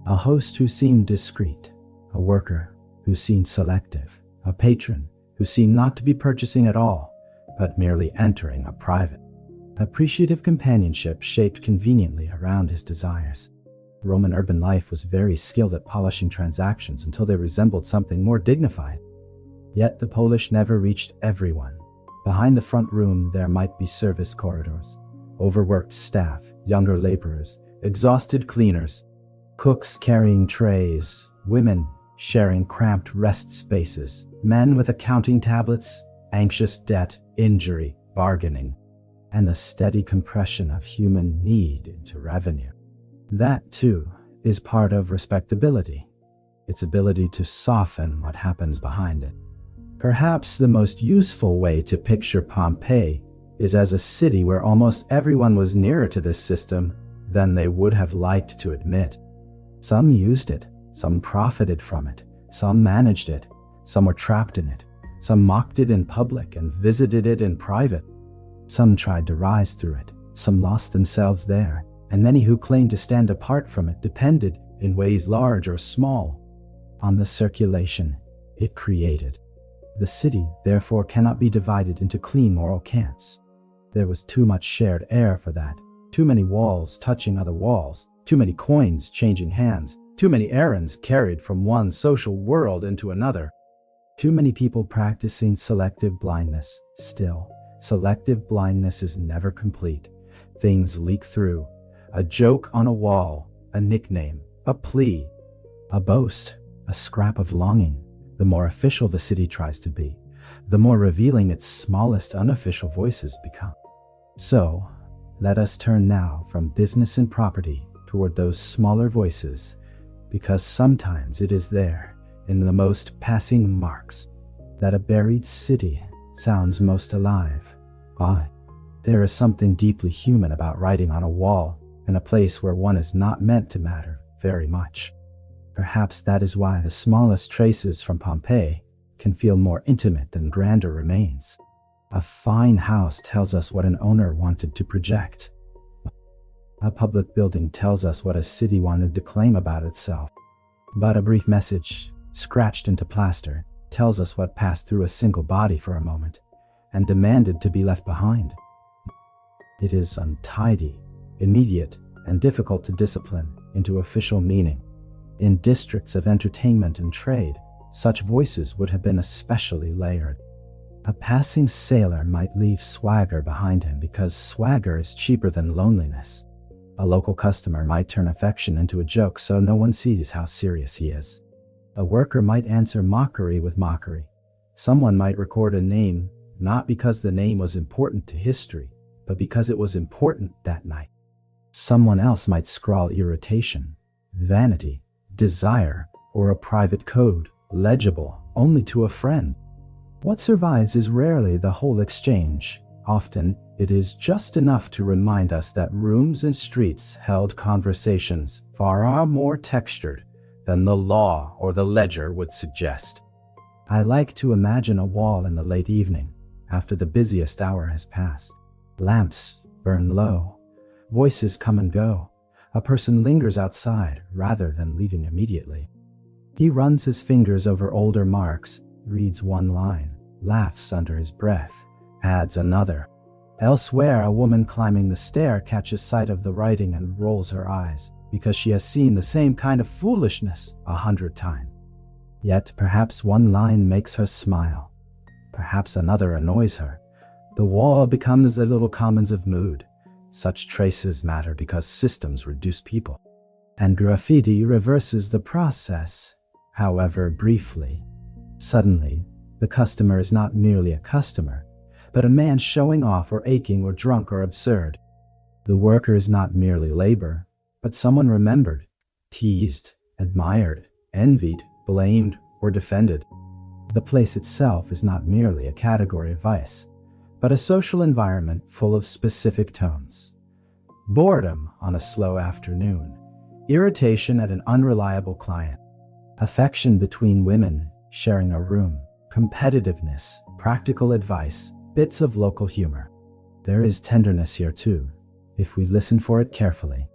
a host who seemed discreet, a worker who seemed selective, a patron who seemed not to be purchasing at all, but merely entering a private, appreciative companionship shaped conveniently around his desires. Roman urban life was very skilled at polishing transactions until they resembled something more dignified. Yet the polish never reached everyone. Behind the front room there might be service corridors, overworked staff, younger laborers, exhausted cleaners, cooks carrying trays, women sharing cramped rest spaces, men with accounting tablets, anxious debt, injury, bargaining, and the steady compression of human need into revenue. That, too, is part of respectability, its ability to soften what happens behind it. Perhaps the most useful way to picture Pompeii is as a city where almost everyone was nearer to this system than they would have liked to admit. Some used it, some profited from it, some managed it, some were trapped in it, some mocked it in public and visited it in private. Some tried to rise through it, some lost themselves there, and many who claimed to stand apart from it depended, in ways large or small, on the circulation it created. The city, therefore, cannot be divided into clean moral camps. There was too much shared air for that, too many walls touching other walls, too many coins changing hands, too many errands carried from one social world into another. Too many people practicing selective blindness. Still, selective blindness is never complete. Things leak through. A joke on a wall, a nickname, a plea, a boast, a scrap of longing. The more official the city tries to be, the more revealing its smallest unofficial voices become. So, let us turn now from business and property toward those smaller voices, because sometimes it is there, in the most passing marks, that a buried city sounds most alive. There is something deeply human about writing on a wall in a place where one is not meant to matter very much. Perhaps that is why the smallest traces from Pompeii can feel more intimate than grander remains. A fine house tells us what an owner wanted to project. A public building tells us what a city wanted to claim about itself. But a brief message, scratched into plaster, tells us what passed through a single body for a moment and demanded to be left behind. It is untidy, immediate, and difficult to discipline into official meaning. In districts of entertainment and trade, such voices would have been especially layered. A passing sailor might leave swagger behind him because swagger is cheaper than loneliness. A local customer might turn affection into a joke so no one sees how serious he is. A worker might answer mockery with mockery. Someone might record a name not because the name was important to history, but because it was important that night. Someone else might scrawl irritation, vanity, desire, or a private code, legible only to a friend. What survives is rarely the whole exchange. Often, it is just enough to remind us that rooms and streets held conversations far more textured than the law or the ledger would suggest. I like to imagine a wall in the late evening, after the busiest hour has passed. Lamps burn low. Voices come and go. A person lingers outside rather than leaving immediately. He runs his fingers over older marks, reads one line, laughs under his breath, adds another. Elsewhere, a woman climbing the stair catches sight of the writing and rolls her eyes because she has seen the same kind of foolishness 100 times. Yet perhaps one line makes her smile. Perhaps another annoys her. The wall becomes the little commons of mood. Such traces matter because systems reduce people. And graffiti reverses the process, however briefly. Suddenly, the customer is not merely a customer, but a man showing off or aching or drunk or absurd. The worker is not merely labor, but someone remembered, teased, admired, envied, blamed, or defended. The place itself is not merely a category of vice, but a social environment full of specific tones. Boredom on a slow afternoon, irritation at an unreliable client, affection between women sharing a room, competitiveness, practical advice, bits of local humor. There is tenderness here too, if we listen for it carefully.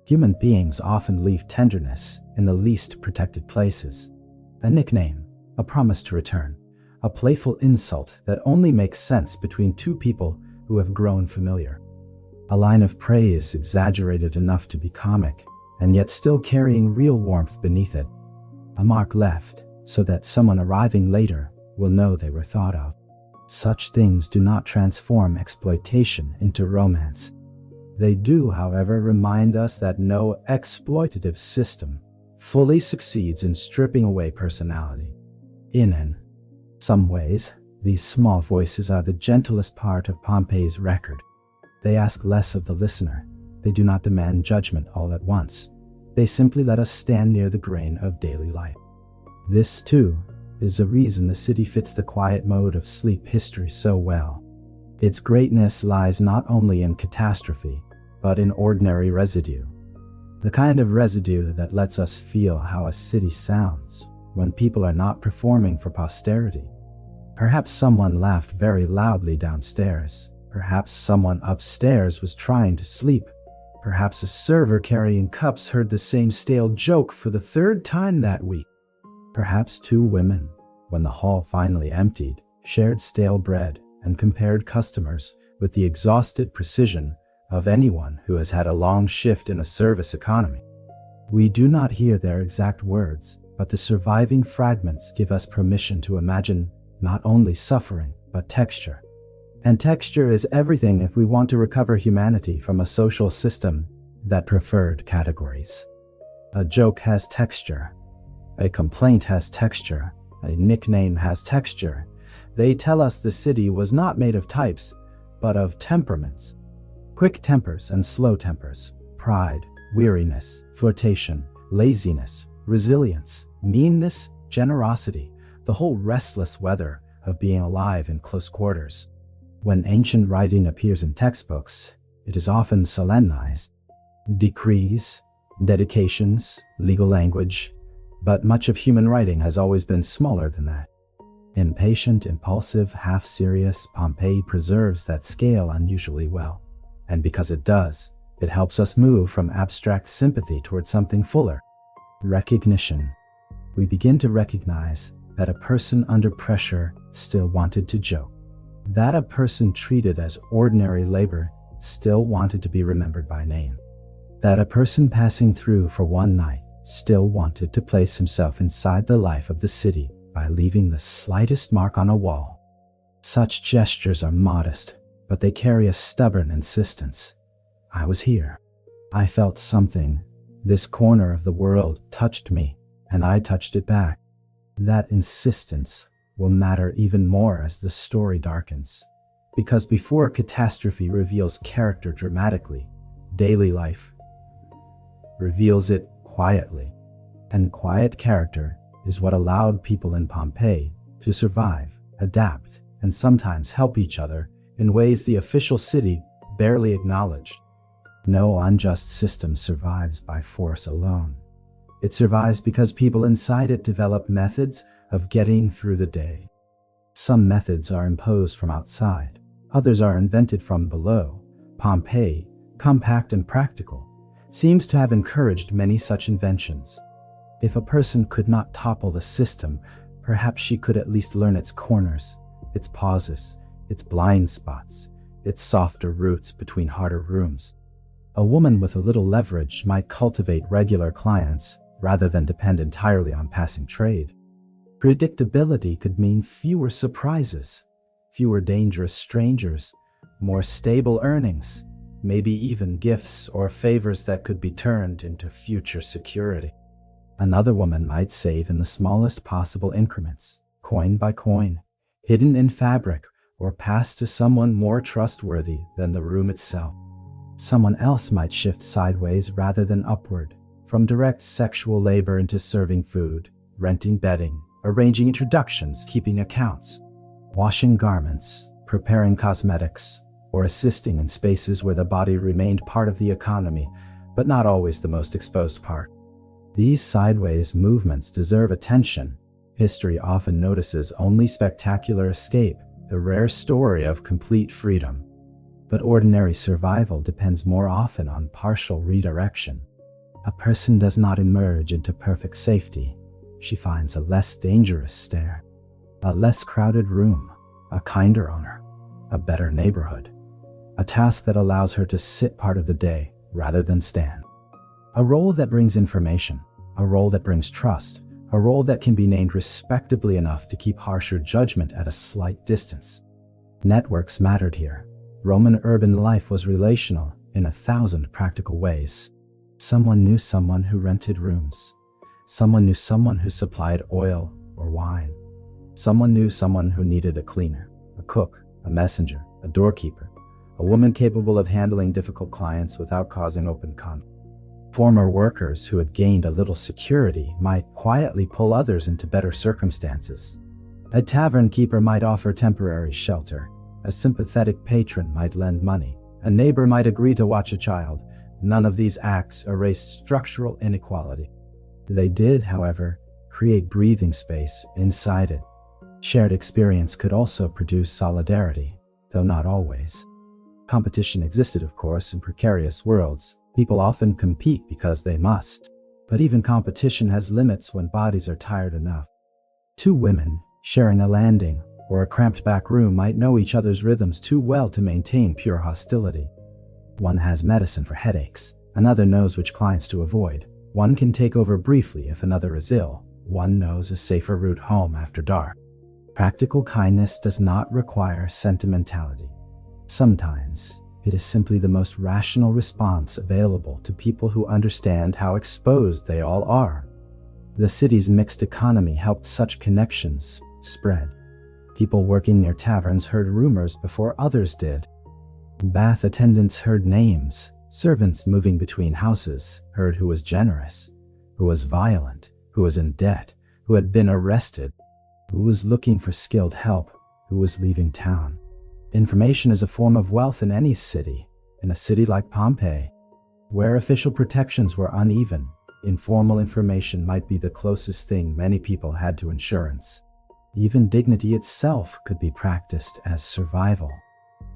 Human beings often leave tenderness in the least protected places. A nickname, a promise to return, a playful insult that only makes sense between two people who have grown familiar. A line of praise exaggerated enough to be comic, and yet still carrying real warmth beneath it. A mark left so that someone arriving later will know they were thought of. Such things do not transform exploitation into romance. They do, however, remind us that no exploitative system fully succeeds in stripping away personality. In some ways, these small voices are the gentlest part of Pompeii's record. They ask less of the listener. They do not demand judgment all at once. They simply let us stand near the grain of daily life. This, too, is a reason the city fits the quiet mode of sleep history so well. Its greatness lies not only in catastrophe, but in ordinary residue. The kind of residue that lets us feel how a city sounds when people are not performing for posterity. Perhaps someone laughed very loudly downstairs. Perhaps someone upstairs was trying to sleep. Perhaps a server carrying cups heard the same stale joke for the third time that week. Perhaps two women, when the hall finally emptied, shared stale bread and compared customers with the exhausted precision of anyone who has had a long shift in a service economy. We do not hear their exact words, but the surviving fragments give us permission to imagine not only suffering, but texture. And texture is everything if we want to recover humanity from a social system that preferred categories. A joke has texture. A complaint has texture. A nickname has texture. They tell us the city was not made of types, but of temperaments. Quick tempers and slow tempers, pride, weariness, flirtation, laziness, resilience, meanness, generosity, the whole restless weather of being alive in close quarters. When ancient writing appears in textbooks, it is often solemnized. Decrees, dedications, legal language, but much of human writing has always been smaller than that. Impatient, impulsive, half-serious, Pompeii preserves that scale unusually well. And because it does, it helps us move from abstract sympathy towards something fuller. Recognition. We begin to recognize that a person under pressure still wanted to joke. That a person treated as ordinary labor still wanted to be remembered by name. That a person passing through for one night still wanted to place himself inside the life of the city by leaving the slightest mark on a wall. Such gestures are modest, but they carry a stubborn insistence. I was here. I felt something. This corner of the world touched me, and I touched it back. That insistence will matter even more as the story darkens. Because before catastrophe reveals character dramatically, daily life reveals it quietly. And quiet character is what allowed people in Pompeii to survive, adapt, and sometimes help each other in ways the official city barely acknowledged. No unjust system survives by force alone. It survives because people inside it develop methods of getting through the day. Some methods are imposed from outside, others are invented from below. Pompeii, compact and practical, seems to have encouraged many such inventions. If a person could not topple the system, perhaps she could at least learn its corners, its pauses, its blind spots, its softer roots between harder rooms. A woman with a little leverage might cultivate regular clients rather than depend entirely on passing trade. Predictability could mean fewer surprises, fewer dangerous strangers, more stable earnings, maybe even gifts or favors that could be turned into future security. Another woman might save in the smallest possible increments, coin by coin, hidden in fabric, or passed to someone more trustworthy than the room itself. Someone else might shift sideways rather than upward, from direct sexual labor into serving food, renting bedding, arranging introductions, keeping accounts, washing garments, preparing cosmetics, or assisting in spaces where the body remained part of the economy, but not always the most exposed part. These sideways movements deserve attention. History often notices only spectacular escape, the rare story of complete freedom. But ordinary survival depends more often on partial redirection. A person does not emerge into perfect safety. She finds a less dangerous stair, a less crowded room, a kinder owner, a better neighborhood, a task that allows her to sit part of the day rather than stand. A role that brings information, a role that brings trust, a role that can be named respectably enough to keep harsher judgment at a slight distance. Networks mattered here. Roman urban life was relational in 1,000 practical ways. Someone knew someone who rented rooms. Someone knew someone who supplied oil or wine. Someone knew someone who needed a cleaner, a cook, a messenger, a doorkeeper, a woman capable of handling difficult clients without causing open conflict. Former workers who had gained a little security might quietly pull others into better circumstances. A tavern keeper might offer temporary shelter, A sympathetic patron might lend money. A neighbor might agree to watch a child. None of these acts erased structural inequality. They did, however, create breathing space inside it. Shared experience could also produce solidarity, though not always. Competition existed, of course, in precarious worlds. People often compete because they must. But even competition has limits when bodies are tired enough. Two women sharing a landing or a cramped back room might know each other's rhythms too well to maintain pure hostility. One has medicine for headaches. Another knows which clients to avoid. One can take over briefly if another is ill. One knows a safer route home after dark. Practical kindness does not require sentimentality. Sometimes it is simply the most rational response available to people who understand how exposed they all are. The city's mixed economy helped such connections spread. People working near taverns heard rumors before others did. Bath attendants heard names. Servants moving between houses heard who was generous, who was violent, who was in debt, who had been arrested, who was looking for skilled help, who was leaving town. Information is a form of wealth in any city. In a city like Pompeii, where official protections were uneven, informal information might be the closest thing many people had to insurance. Even dignity itself could be practiced as survival.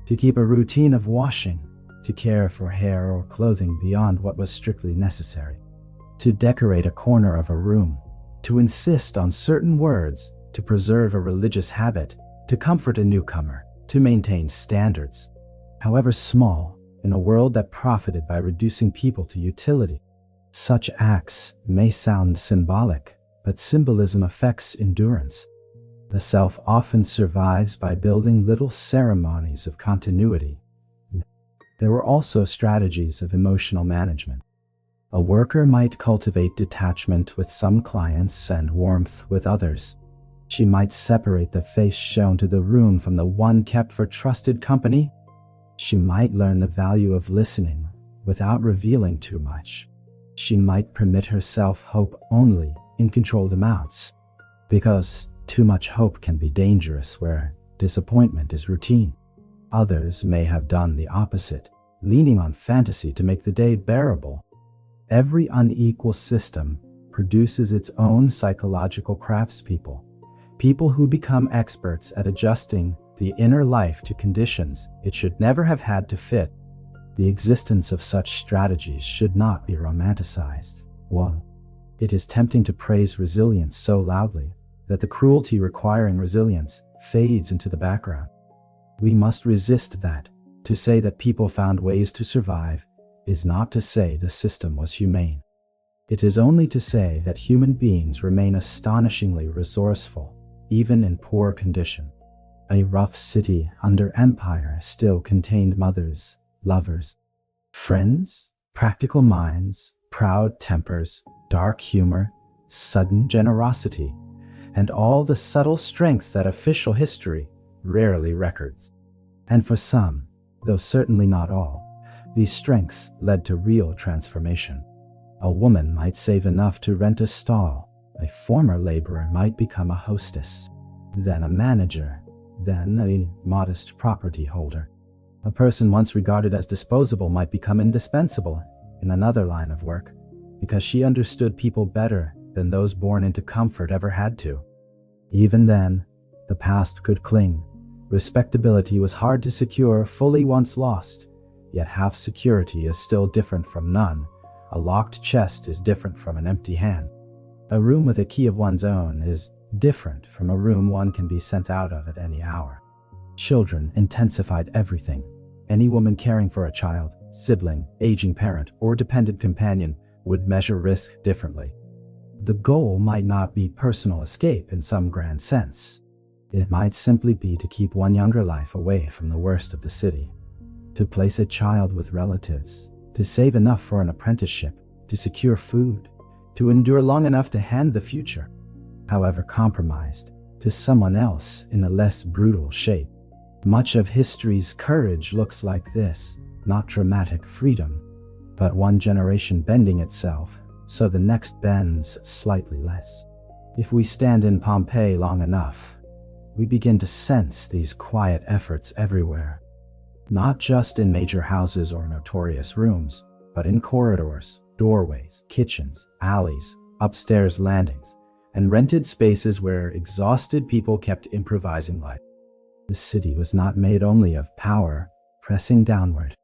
To keep a routine of washing, to care for hair or clothing beyond what was strictly necessary, to decorate a corner of a room, to insist on certain words, to preserve a religious habit, to comfort a newcomer, to maintain standards, however small, in a world that profited by reducing people to utility. Such acts may sound symbolic, but symbolism affects endurance. The self often survives by building little ceremonies of continuity. There were also strategies of emotional management. A worker might cultivate detachment with some clients and warmth with others. She might separate the face shown to the room from the one kept for trusted company. She might learn the value of listening without revealing too much. She might permit herself hope only in controlled amounts, because too much hope can be dangerous where disappointment is routine. Others may have done the opposite, leaning on fantasy to make the day bearable. Every unequal system produces its own psychological craftspeople, people who become experts at adjusting the inner life to conditions it should never have had to fit. The existence of such strategies should not be romanticized. Well, it is tempting to praise resilience so loudly that the cruelty requiring resilience fades into the background. We must resist that. To say that people found ways to survive is not to say the system was humane. It is only to say that human beings remain astonishingly resourceful, even in poor condition. A rough city under empire still contained mothers, lovers, friends, practical minds, proud tempers, dark humor, sudden generosity, and all the subtle strengths that official history rarely records. And for some, though certainly not all, these strengths led to real transformation. A woman might save enough to rent a stall. A former laborer might become a hostess, then a manager, then a modest property holder. A person once regarded as disposable might become indispensable in another line of work, because she understood people better than those born into comfort ever had to. Even then, the past could cling. Respectability was hard to secure fully once lost, yet half security is still different from none. A locked chest is different from an empty hand. A room with a key of one's own is different from a room one can be sent out of at any hour. Children intensified everything. Any woman caring for a child, sibling, aging parent, or dependent companion would measure risk differently. The goal might not be personal escape in some grand sense. It might simply be to keep one younger life away from the worst of the city, to place a child with relatives, to save enough for an apprenticeship, to secure food, to endure long enough to hand the future, however compromised, to someone else in a less brutal shape. Much of history's courage looks like this, not dramatic freedom, but one generation bending itself so the next bends slightly less. If we stand in Pompeii long enough, we begin to sense these quiet efforts everywhere. Not just in major houses or notorious rooms, but in corridors, doorways, kitchens, alleys, upstairs landings, and rented spaces where exhausted people kept improvising life. The city was not made only of power pressing downward.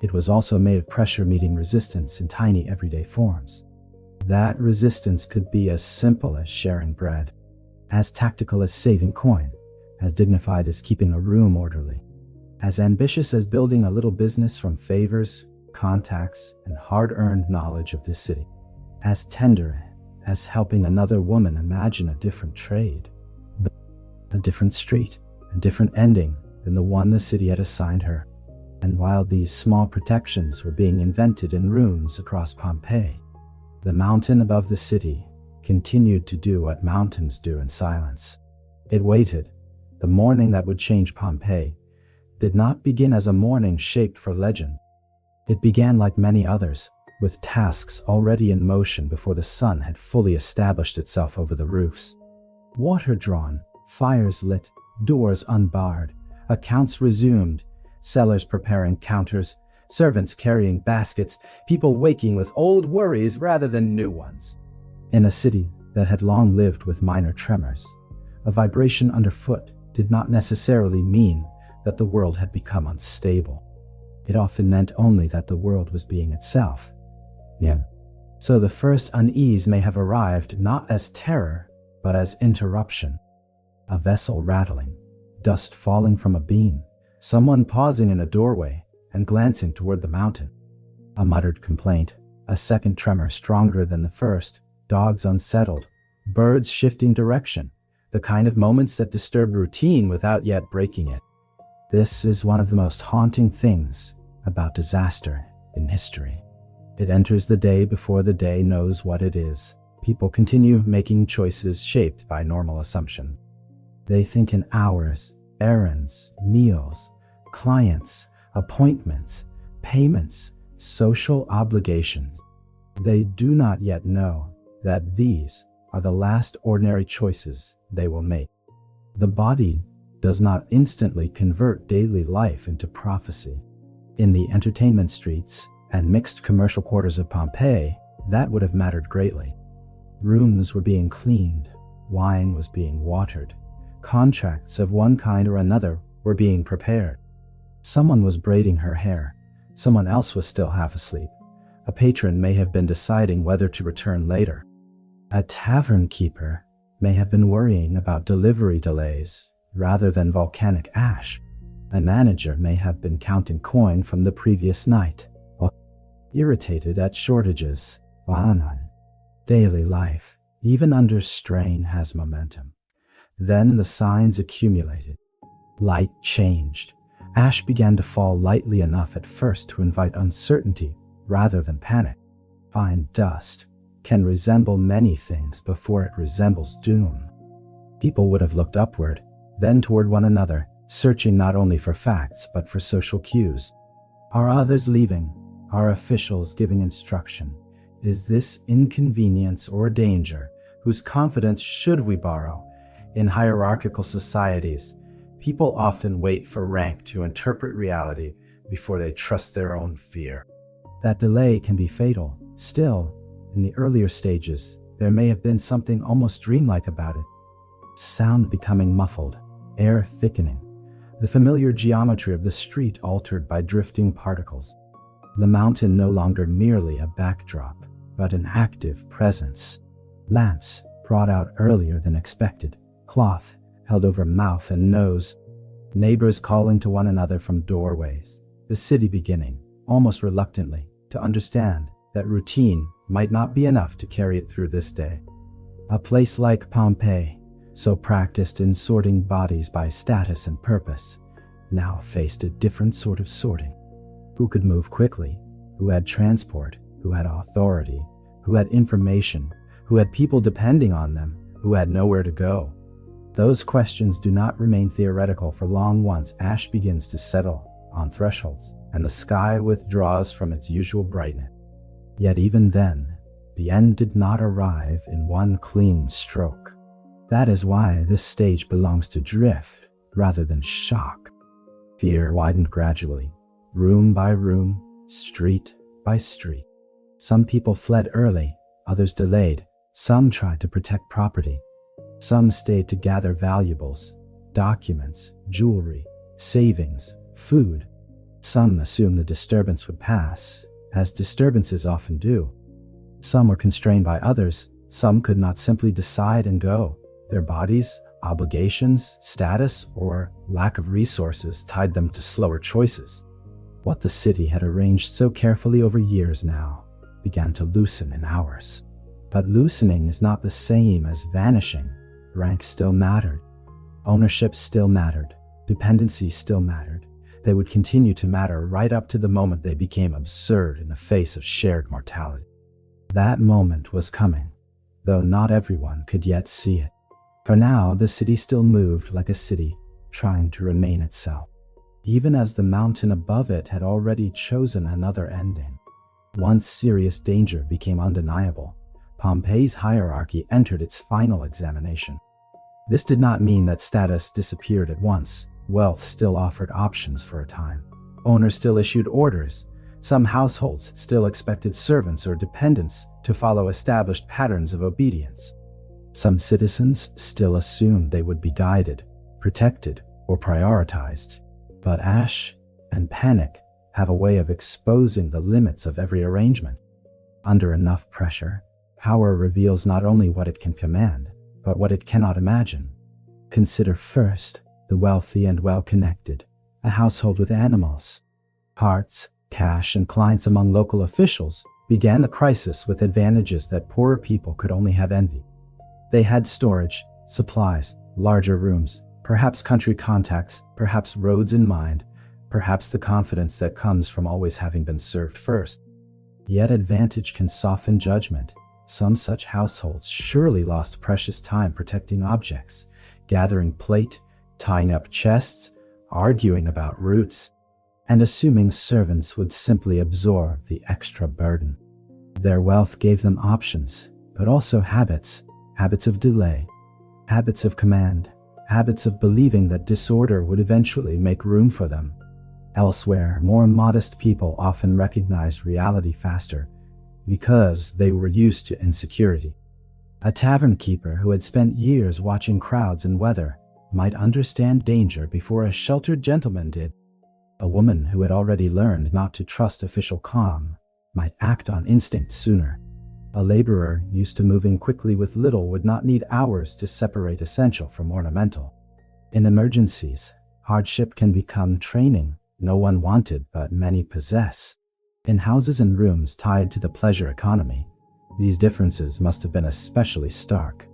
It was also made of pressure meeting resistance in tiny everyday forms. That resistance could be as simple as sharing bread, as tactical as saving coin, as dignified as keeping a room orderly, as ambitious as building a little business from favors, contacts, and hard-earned knowledge of the city, as tender as helping another woman imagine a different trade, a different street, a different ending than the one the city had assigned her. And while these small protections were being invented in rooms across Pompeii, the mountain above the city continued to do what mountains do in silence. It waited. The morning that would change Pompeii did not begin as a morning shaped for legend. It began like many others, with tasks already in motion before the sun had fully established itself over the roofs. Water drawn, fires lit, doors unbarred, accounts resumed, sellers preparing counters, servants carrying baskets, people waking with old worries rather than new ones. In a city that had long lived with minor tremors, a vibration underfoot did not necessarily mean that the world had become unstable. It often meant only that the world was being itself. So the first unease may have arrived not as terror, but as interruption. A vessel rattling, dust falling from a beam, someone pausing in a doorway and glancing toward the mountain. A muttered complaint, a second tremor stronger than the first, dogs unsettled, birds shifting direction, the kind of moments that disturb routine without yet breaking it. This is one of the most haunting things about disaster in history. It enters the day before the day knows what it is. People continue making choices shaped by normal assumptions. They think in hours, errands, meals, clients, appointments, payments, social obligations. They do not yet know that these are the last ordinary choices they will make. The body does not instantly convert daily life into prophecy. In the entertainment streets and mixed commercial quarters of Pompeii, that would have mattered greatly. Rooms were being cleaned, wine was being watered, contracts of one kind or another were being prepared. Someone was braiding her hair, someone else was still half asleep. A patron may have been deciding whether to return later. A tavern keeper may have been worrying about delivery delays rather than volcanic ash. A manager may have been counting coin from the previous night, or irritated at shortages. Daily life, even under strain, has momentum. Then the signs accumulated. Light changed. Ash began to fall lightly enough at first to invite uncertainty rather than panic. Fine dust can resemble many things before it resembles doom. People would have looked upward, then toward one another, searching not only for facts but for social cues. Are others leaving? Are officials giving instruction? Is this inconvenience or danger? Whose confidence should we borrow? In hierarchical societies, people often wait for rank to interpret reality before they trust their own fear. That delay can be fatal. Still, in the earlier stages, there may have been something almost dreamlike about it. Sound becoming muffled, air thickening, the familiar geometry of the street altered by drifting particles. The mountain no longer merely a backdrop, but an active presence. Lamps brought out earlier than expected, cloth held over mouth and nose, neighbors calling to one another from doorways, the city beginning, almost reluctantly, to understand that routine might not be enough to carry it through this day. A place like Pompeii, so practiced in sorting bodies by status and purpose, now faced a different sort of sorting. Who could move quickly? Who had transport? Who had authority? Who had information? Who had people depending on them? Who had nowhere to go? Those questions do not remain theoretical for long once ash begins to settle on thresholds and the sky withdraws from its usual brightness. Yet even then, the end did not arrive in one clean stroke. That is why this stage belongs to drift rather than shock. Fear widened gradually, room by room, street by street. Some people fled early, others delayed. Some tried to protect property. Some stayed to gather valuables, documents, jewelry, savings, food. Some assumed the disturbance would pass, as disturbances often do. Some were constrained by others. Some could not simply decide and go. Their bodies, obligations, status, or lack of resources tied them to slower choices. What the city had arranged so carefully over years now began to loosen in hours. But loosening is not the same as vanishing. Rank still mattered. Ownership still mattered. Dependency still mattered. They would continue to matter right up to the moment they became absurd in the face of shared mortality. That moment was coming, though not everyone could yet see it. For now, the city still moved like a city, trying to remain itself, even as the mountain above it had already chosen another ending. Once serious danger became undeniable, Pompeii's hierarchy entered its final examination. This did not mean that status disappeared at once. Wealth still offered options for a time. Owners still issued orders. Some households still expected servants or dependents to follow established patterns of obedience. Some citizens still assumed they would be guided, protected, or prioritized. But ash and panic have a way of exposing the limits of every arrangement. Under enough pressure, power reveals not only what it can command, but what it cannot imagine. Consider first the wealthy and well-connected, a household with animals, carts, cash, and clients among local officials began the crisis with advantages that poorer people could only have envied. They had storage, supplies, larger rooms, perhaps country contacts, perhaps roads in mind, perhaps the confidence that comes from always having been served first. Yet advantage can soften judgment. Some such households surely lost precious time protecting objects, gathering plate, tying up chests, arguing about routes, and assuming servants would simply absorb the extra burden. Their wealth gave them options, but also habits of delay, habits of command, habits of believing that disorder would eventually make room for them. Elsewhere, more modest people often recognized reality faster because they were used to insecurity. A tavern keeper who had spent years watching crowds and weather might understand danger before a sheltered gentleman did. A woman who had already learned not to trust official calm might act on instinct sooner. A laborer used to moving quickly with little would not need hours to separate essential from ornamental. In emergencies, hardship can become training no one wanted but many possess. In houses and rooms tied to the pleasure economy, these differences must have been especially stark.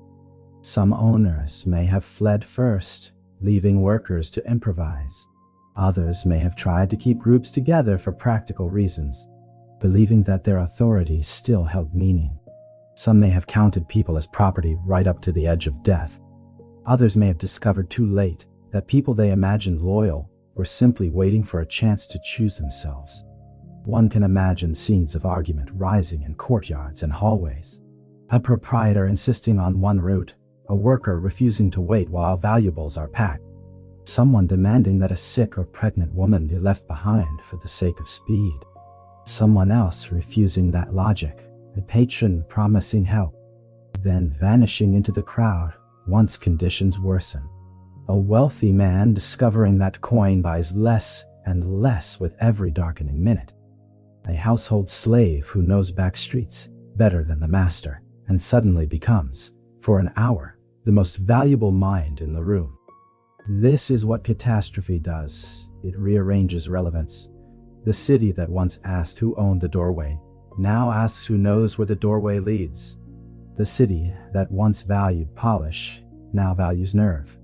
Some owners may have fled first, leaving workers to improvise. Others may have tried to keep groups together for practical reasons, believing that their authority still held meaning. Some may have counted people as property right up to the edge of death. Others may have discovered too late that people they imagined loyal were simply waiting for a chance to choose themselves. One can imagine scenes of argument rising in courtyards and hallways. A proprietor insisting on one route, a worker refusing to wait while valuables are packed, someone demanding that a sick or pregnant woman be left behind for the sake of speed, someone else refusing that logic, a patron promising help, then vanishing into the crowd once conditions worsen. A wealthy man discovering that coin buys less and less with every darkening minute. A household slave who knows back streets better than the master and suddenly becomes, for an hour, the most valuable mind in the room. This is what catastrophe does. It rearranges relevance. The city that once asked who owned the doorway now asks who knows where the doorway leads. The city that once valued polish now values nerve.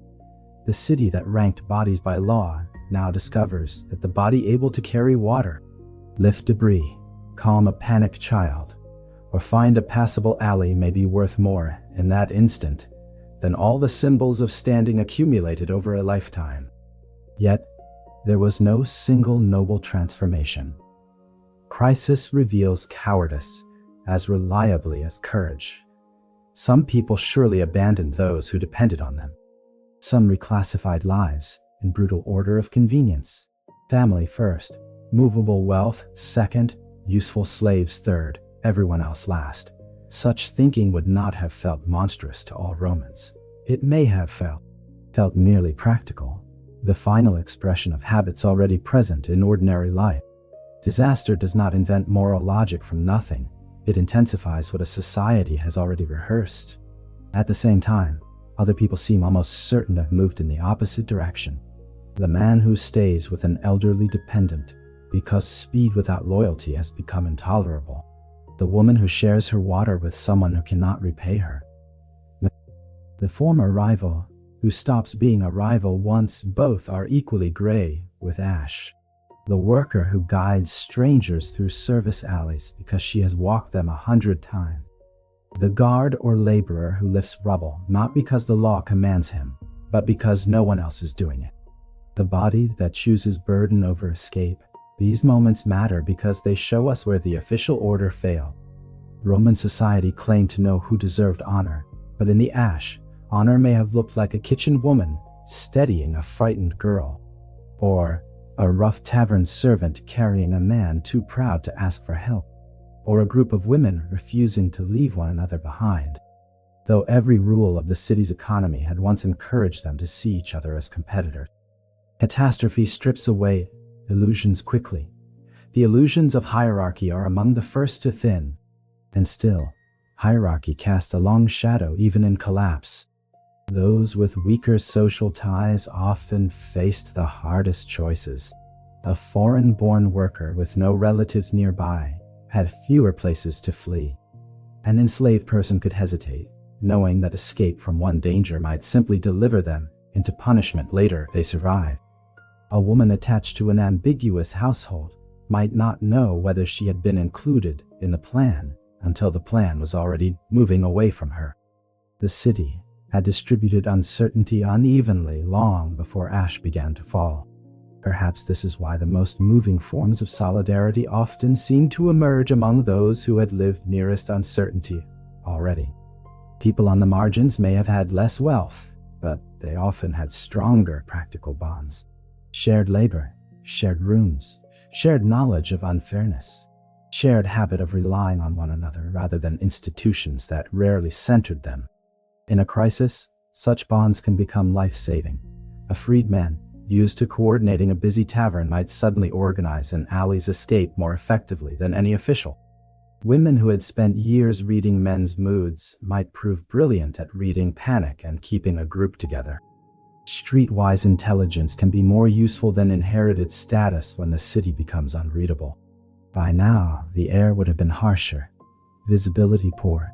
The city that ranked bodies by law now discovers that the body able to carry water, lift debris, calm a panicked child, or find a passable alley may be worth more in that instant than all the symbols of standing accumulated over a lifetime. Yet, there was no single noble transformation. Crisis reveals cowardice as reliably as courage. Some people surely abandoned those who depended on them. Some reclassified lives in brutal order of convenience. Family first, movable wealth second, useful slaves third, everyone else last. Such thinking would not have felt monstrous to all Romans. It may have felt merely practical, the final expression of habits already present in ordinary life. Disaster does not invent moral logic from nothing. It intensifies what a society has already rehearsed. At the same time, other people seem almost certain to have moved in the opposite direction. The man who stays with an elderly dependent because speed without loyalty has become intolerable. The woman who shares her water with someone who cannot repay her. The former rival who stops being a rival once both are equally gray with ash. The worker who guides strangers through service alleys because she has walked them 100 times. The guard or laborer who lifts rubble not because the law commands him, but because no one else is doing it. The body that chooses burden over escape. These moments matter because they show us where the official order failed. Roman society claimed to know who deserved honor, but in the ash, honor may have looked like a kitchen woman steadying a frightened girl, or a rough tavern servant carrying a man too proud to ask for help, or a group of women refusing to leave one another behind. Though every rule of the city's economy had once encouraged them to see each other as competitors. Catastrophe strips away illusions quickly. The illusions of hierarchy are among the first to thin, and still, hierarchy casts a long shadow even in collapse. Those with weaker social ties often faced the hardest choices. A foreign-born worker with no relatives nearby had fewer places to flee. An enslaved person could hesitate, knowing that escape from one danger might simply deliver them into punishment later if they survived. A woman attached to an ambiguous household might not know whether she had been included in the plan until the plan was already moving away from her. The city had distributed uncertainty unevenly long before ash began to fall. Perhaps this is why the most moving forms of solidarity often seem to emerge among those who had lived nearest uncertainty already. People on the margins may have had less wealth, but they often had stronger practical bonds. Shared labor, shared rooms, shared knowledge of unfairness, shared habit of relying on one another rather than institutions that rarely centered them. In a crisis, such bonds can become life-saving. A freedman, used to coordinating a busy tavern, might suddenly organize an alley's escape more effectively than any official. Women who had spent years reading men's moods might prove brilliant at reading panic and keeping a group together. Streetwise intelligence can be more useful than inherited status when the city becomes unreadable. By now, the air would have been harsher, visibility poor,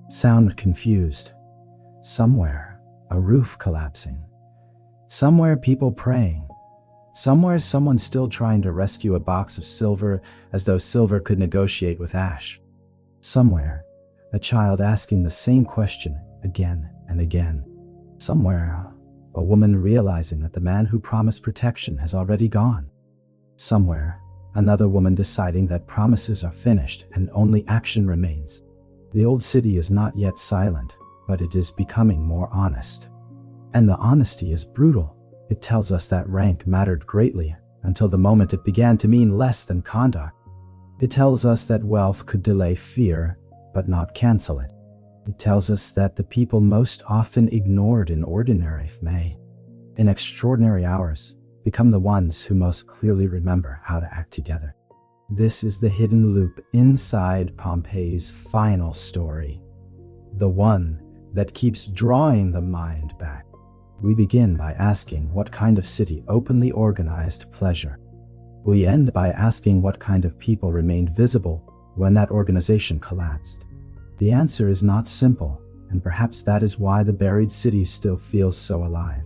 sound confused. Somewhere, a roof collapsing. Somewhere, people praying. Somewhere, someone still trying to rescue a box of silver as though silver could negotiate with ash. Somewhere, a child asking the same question again and again. Somewhere, a woman realizing that the man who promised protection has already gone. Somewhere, another woman deciding that promises are finished and only action remains. The old city is not yet silent, but it is becoming more honest. And the honesty is brutal. It tells us that rank mattered greatly until the moment it began to mean less than conduct. It tells us that wealth could delay fear, but not cancel it. It tells us that the people most often ignored in ordinary may, in extraordinary hours, become the ones who most clearly remember how to act together. This is the hidden loop inside Pompeii's final story, the one that keeps drawing the mind back. We begin by asking what kind of city openly organized pleasure. We end by asking what kind of people remained visible when that organization collapsed. The answer is not simple, and perhaps that is why the buried city still feels so alive.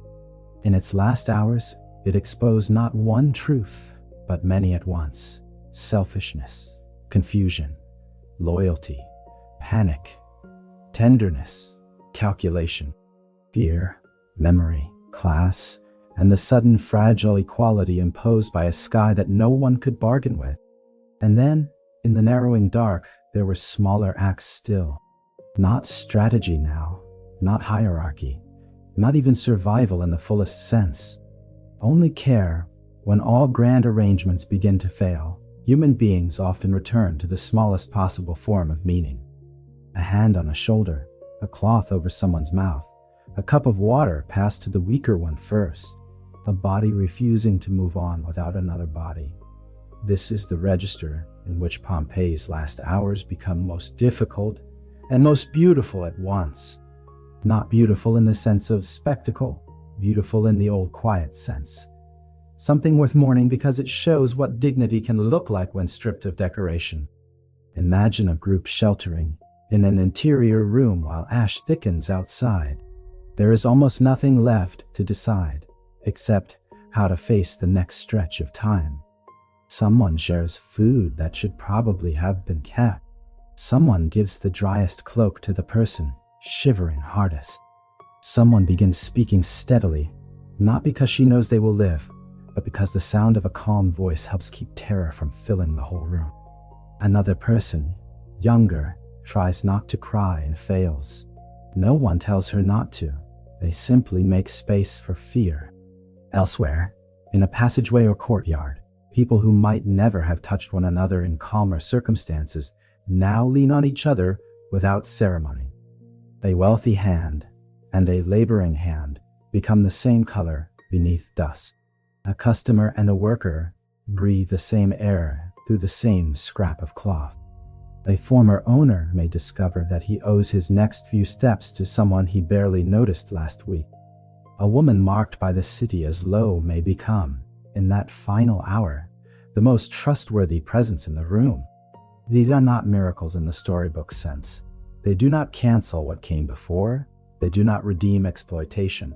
In its last hours, it exposed not one truth, but many at once. Selfishness, confusion, loyalty, panic, tenderness, calculation, fear, memory, class, and the sudden fragile equality imposed by a sky that no one could bargain with. And then, in the narrowing dark, there were smaller acts still. Not strategy now, not hierarchy, not even survival in the fullest sense. Only care. When all grand arrangements begin to fail, human beings often return to the smallest possible form of meaning. A hand on a shoulder, a cloth over someone's mouth, a cup of water passed to the weaker one first, a body refusing to move on without another body. This is the register in which Pompeii's last hours become most difficult and most beautiful at once. Not beautiful in the sense of spectacle, beautiful in the old quiet sense. Something worth mourning because it shows what dignity can look like when stripped of decoration. Imagine a group sheltering in an interior room while ash thickens outside. There is almost nothing left to decide, except how to face the next stretch of time. Someone shares food that should probably have been kept. Someone gives the driest cloak to the person shivering hardest. Someone begins speaking steadily, not because she knows they will live, but because the sound of a calm voice helps keep terror from filling the whole room. Another person, younger, tries not to cry and fails. No one tells her not to. They simply make space for fear. Elsewhere, in a passageway or courtyard, people who might never have touched one another in calmer circumstances now lean on each other without ceremony. A wealthy hand and a laboring hand become the same color beneath dust. A customer and a worker breathe the same air through the same scrap of cloth. A former owner may discover that he owes his next few steps to someone he barely noticed last week. A woman marked by the city as low may become, in that final hour, the most trustworthy presence in the room. These are not miracles in the storybook sense. They do not cancel what came before. They do not redeem exploitation.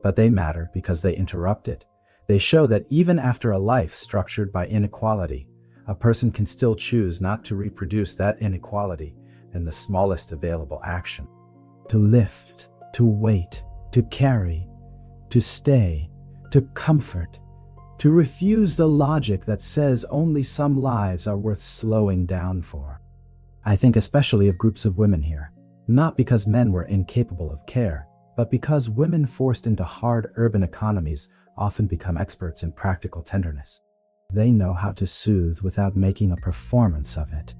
But they matter because they interrupt it. They show that even after a life structured by inequality, a person can still choose not to reproduce that inequality in the smallest available action. To lift, to wait, to carry, to stay, to comfort, to refuse the logic that says only some lives are worth slowing down for. I think especially of groups of women here, not because men were incapable of care, but because women forced into hard urban economies often become experts in practical tenderness. They know how to soothe without making a performance of it.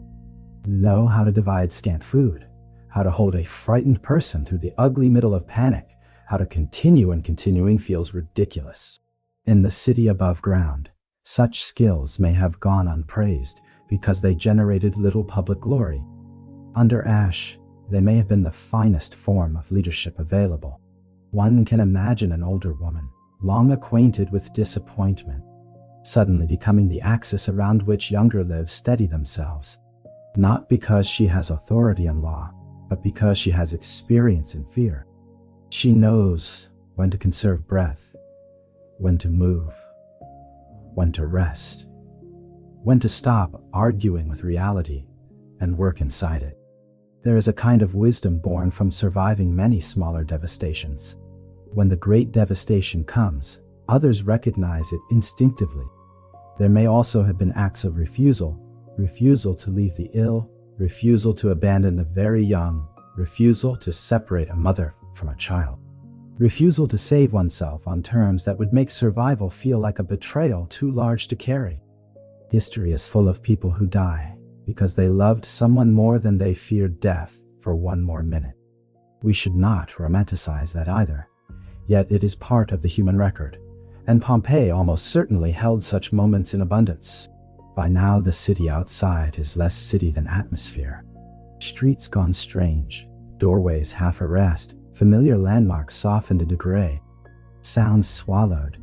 Know how to divide scant food, how to hold a frightened person through the ugly middle of panic, how to continue when continuing feels ridiculous. In the city above ground, such skills may have gone unpraised because they generated little public glory. Under ash, they may have been the finest form of leadership available. One can imagine an older woman, long acquainted with disappointment, suddenly becoming the axis around which younger lives steady themselves, not because she has authority in law, but because she has experience in fear. She knows when to conserve breath, when to move, when to rest, when to stop arguing with reality and work inside it. There is a kind of wisdom born from surviving many smaller devastations. When the great devastation comes, others recognize it instinctively. There may also have been acts of refusal to leave the ill, refusal to abandon the very young, refusal to separate a mother from a child, refusal to save oneself on terms that would make survival feel like a betrayal too large to carry. History is full of people who die because they loved someone more than they feared death for one more minute. We should not romanticize that either. Yet it is part of the human record, and Pompeii almost certainly held such moments in abundance. By now the city outside is less city than atmosphere. Streets gone strange, doorways half arrest, familiar landmarks softened into gray. Sounds swallowed,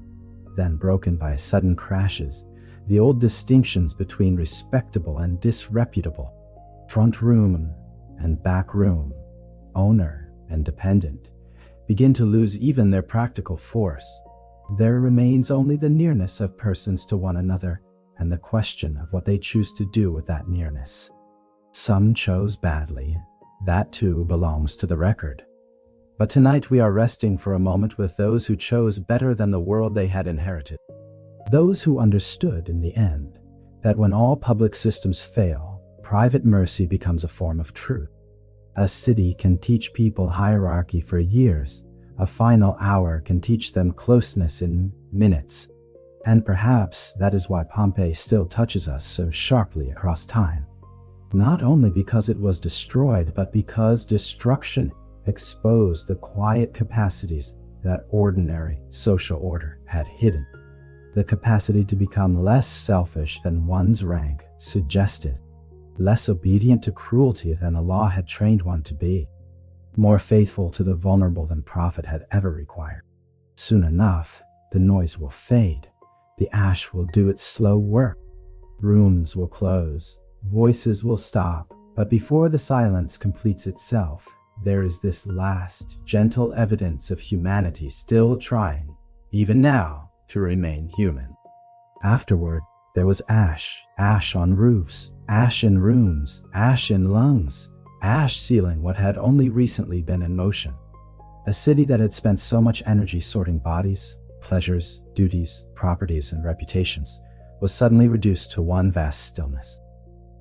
then broken by sudden crashes, the old distinctions between respectable and disreputable, front room and back room, owner and dependent, begin to lose even their practical force. There remains only the nearness of persons to one another and the question of what they choose to do with that nearness. Some chose badly. That too belongs to the record. But tonight we are resting for a moment with those who chose better than the world they had inherited. Those who understood in the end that when all public systems fail, private mercy becomes a form of truth. A city can teach people hierarchy for years. A final hour can teach them closeness in minutes. And perhaps that is why Pompeii still touches us so sharply across time. Not only because it was destroyed, but because destruction exposed the quiet capacities that ordinary social order had hidden. The capacity to become less selfish than one's rank suggested, less obedient to cruelty than the law had trained one to be, more faithful to the vulnerable than prophet had ever required. Soon enough, the noise will fade. The ash will do its slow work. Rooms will close. Voices will stop. But before the silence completes itself, there is this last, gentle evidence of humanity still trying, even now, to remain human. Afterward, there was ash. Ash on roofs. Ash in rooms. Ash in lungs. Ash sealing what had only recently been in motion. A city that had spent so much energy sorting bodies, pleasures, duties, properties, and reputations was suddenly reduced to one vast stillness.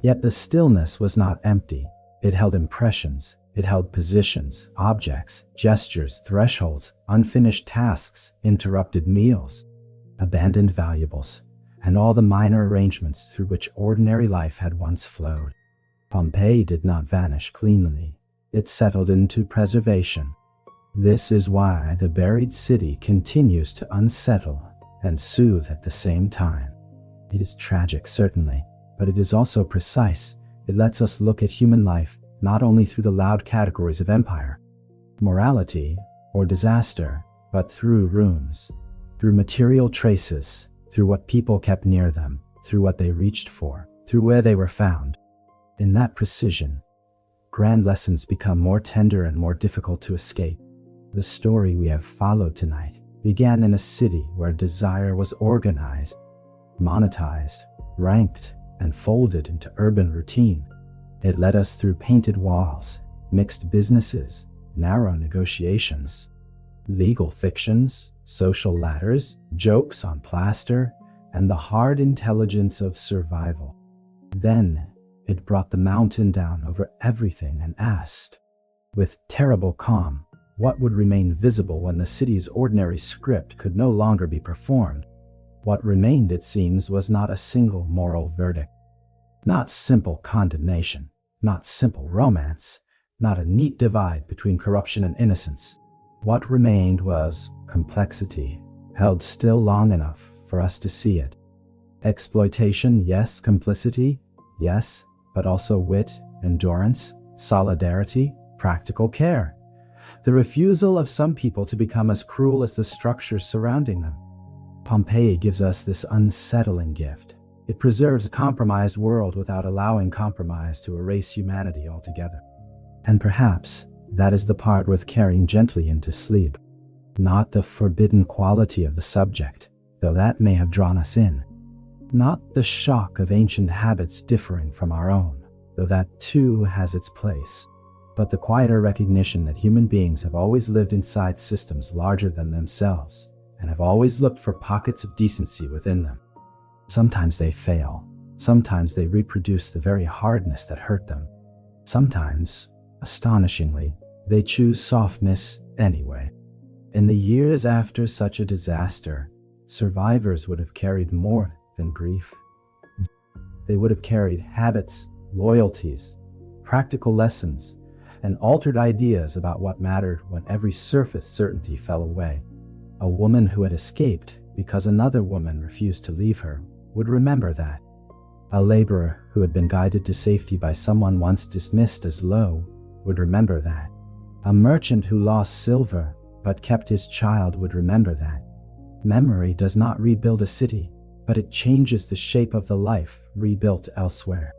Yet the stillness was not empty. It held impressions. It held positions, objects, gestures, thresholds, unfinished tasks, interrupted meals, abandoned valuables, and all the minor arrangements through which ordinary life had once flowed. Pompeii did not vanish cleanly. It settled into preservation. This is why the buried city continues to unsettle and soothe at the same time. It is tragic, certainly, but it is also precise. It lets us look at human life not only through the loud categories of empire, morality, or disaster, but through rooms, through material traces, through what people kept near them, through what they reached for, through where they were found. In that precision, grand lessons become more tender and more difficult to escape. The story we have followed tonight began in a city where desire was organized, monetized, ranked, and folded into urban routine. It led us through painted walls, mixed businesses, narrow negotiations, legal fictions, social ladders, jokes on plaster, and the hard intelligence of survival. Then it brought the mountain down over everything and asked, with terrible calm, what would remain visible when the city's ordinary script could no longer be performed. What remained, it seems, was not a single moral verdict, not simple condemnation, not simple romance, not a neat divide between corruption and innocence. What remained was complexity, held still long enough for us to see it. Exploitation, yes. Complicity, yes, but also wit, endurance, solidarity, practical care. The refusal of some people to become as cruel as the structures surrounding them. Pompeii gives us this unsettling gift. It preserves a compromised world without allowing compromise to erase humanity altogether. And perhaps that is the part worth carrying gently into sleep. Not the forbidden quality of the subject, though that may have drawn us in. Not the shock of ancient habits differing from our own, though that too has its place. But the quieter recognition that human beings have always lived inside systems larger than themselves, and have always looked for pockets of decency within them. Sometimes they fail. Sometimes they reproduce the very hardness that hurt them. Sometimes, astonishingly, they choose softness anyway. In the years after such a disaster, survivors would have carried more than grief. They would have carried habits, loyalties, practical lessons, and altered ideas about what mattered when every surface certainty fell away. A woman who had escaped because another woman refused to leave her would remember that. A laborer who had been guided to safety by someone once dismissed as low would remember that. A merchant who lost silver but kept his child would remember that. Memory does not rebuild a city, but it changes the shape of the life rebuilt elsewhere.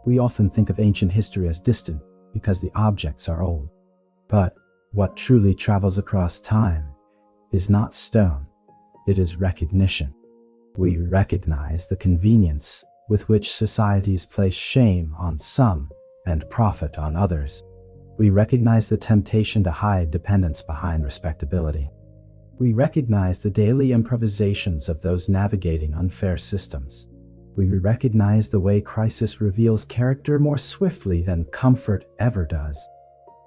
We often think of ancient history as distant because the objects are old. But what truly travels across time is not stone, it is recognition. We recognize the convenience with which societies place shame on some and profit on others. We recognize the temptation to hide dependence behind respectability. We recognize the daily improvisations of those navigating unfair systems. We recognize the way crisis reveals character more swiftly than comfort ever does.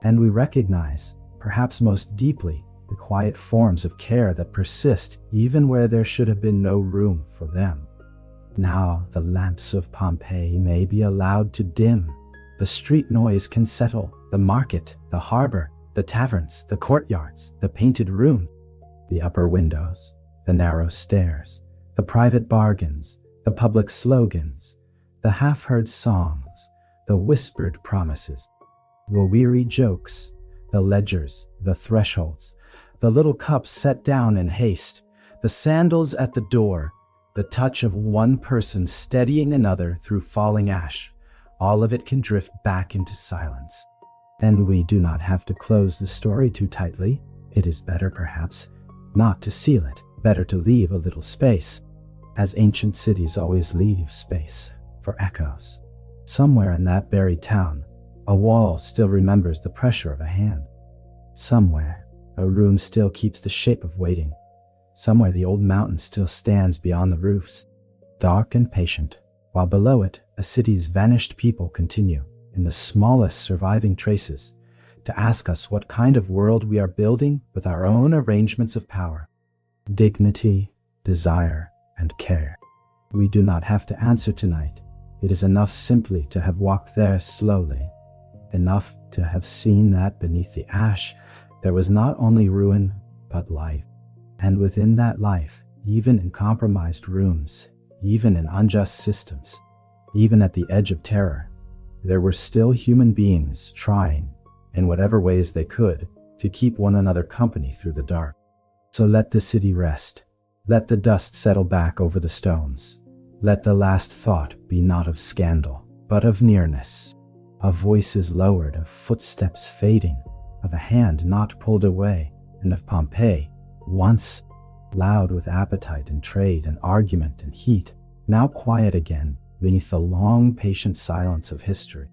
And we recognize, perhaps most deeply, the quiet forms of care that persist even where there should have been no room for them. Now the lamps of Pompeii may be allowed to dim. The street noise can settle, the market, the harbor, the taverns, the courtyards, the painted room, the upper windows, the narrow stairs, the private bargains, the public slogans, the half-heard songs, the whispered promises, the weary jokes, the ledgers, the thresholds, the little cups set down in haste, the sandals at the door, the touch of one person steadying another through falling ash. All of it can drift back into silence. And we do not have to close the story too tightly. It is better, perhaps, not to seal it, better to leave a little space, as ancient cities always leave space for echoes. Somewhere in that buried town, a wall still remembers the pressure of a hand. Somewhere, a room still keeps the shape of waiting. Somewhere the old mountain still stands beyond the roofs, dark and patient, while below it, a city's vanished people continue, in the smallest surviving traces, to ask us what kind of world we are building with our own arrangements of power, dignity, desire, and care. We do not have to answer tonight. It is enough simply to have walked there slowly, enough to have seen that beneath the ash there was not only ruin, but life. And within that life, even in compromised rooms, even in unjust systems, even at the edge of terror, there were still human beings trying, in whatever ways they could, to keep one another company through the dark. So let the city rest. Let the dust settle back over the stones. Let the last thought be not of scandal, but of nearness, of voices lowered, of footsteps fading, of a hand not pulled away, and of Pompeii, once loud with appetite and trade and argument and heat, now quiet again beneath the long patient silence of history.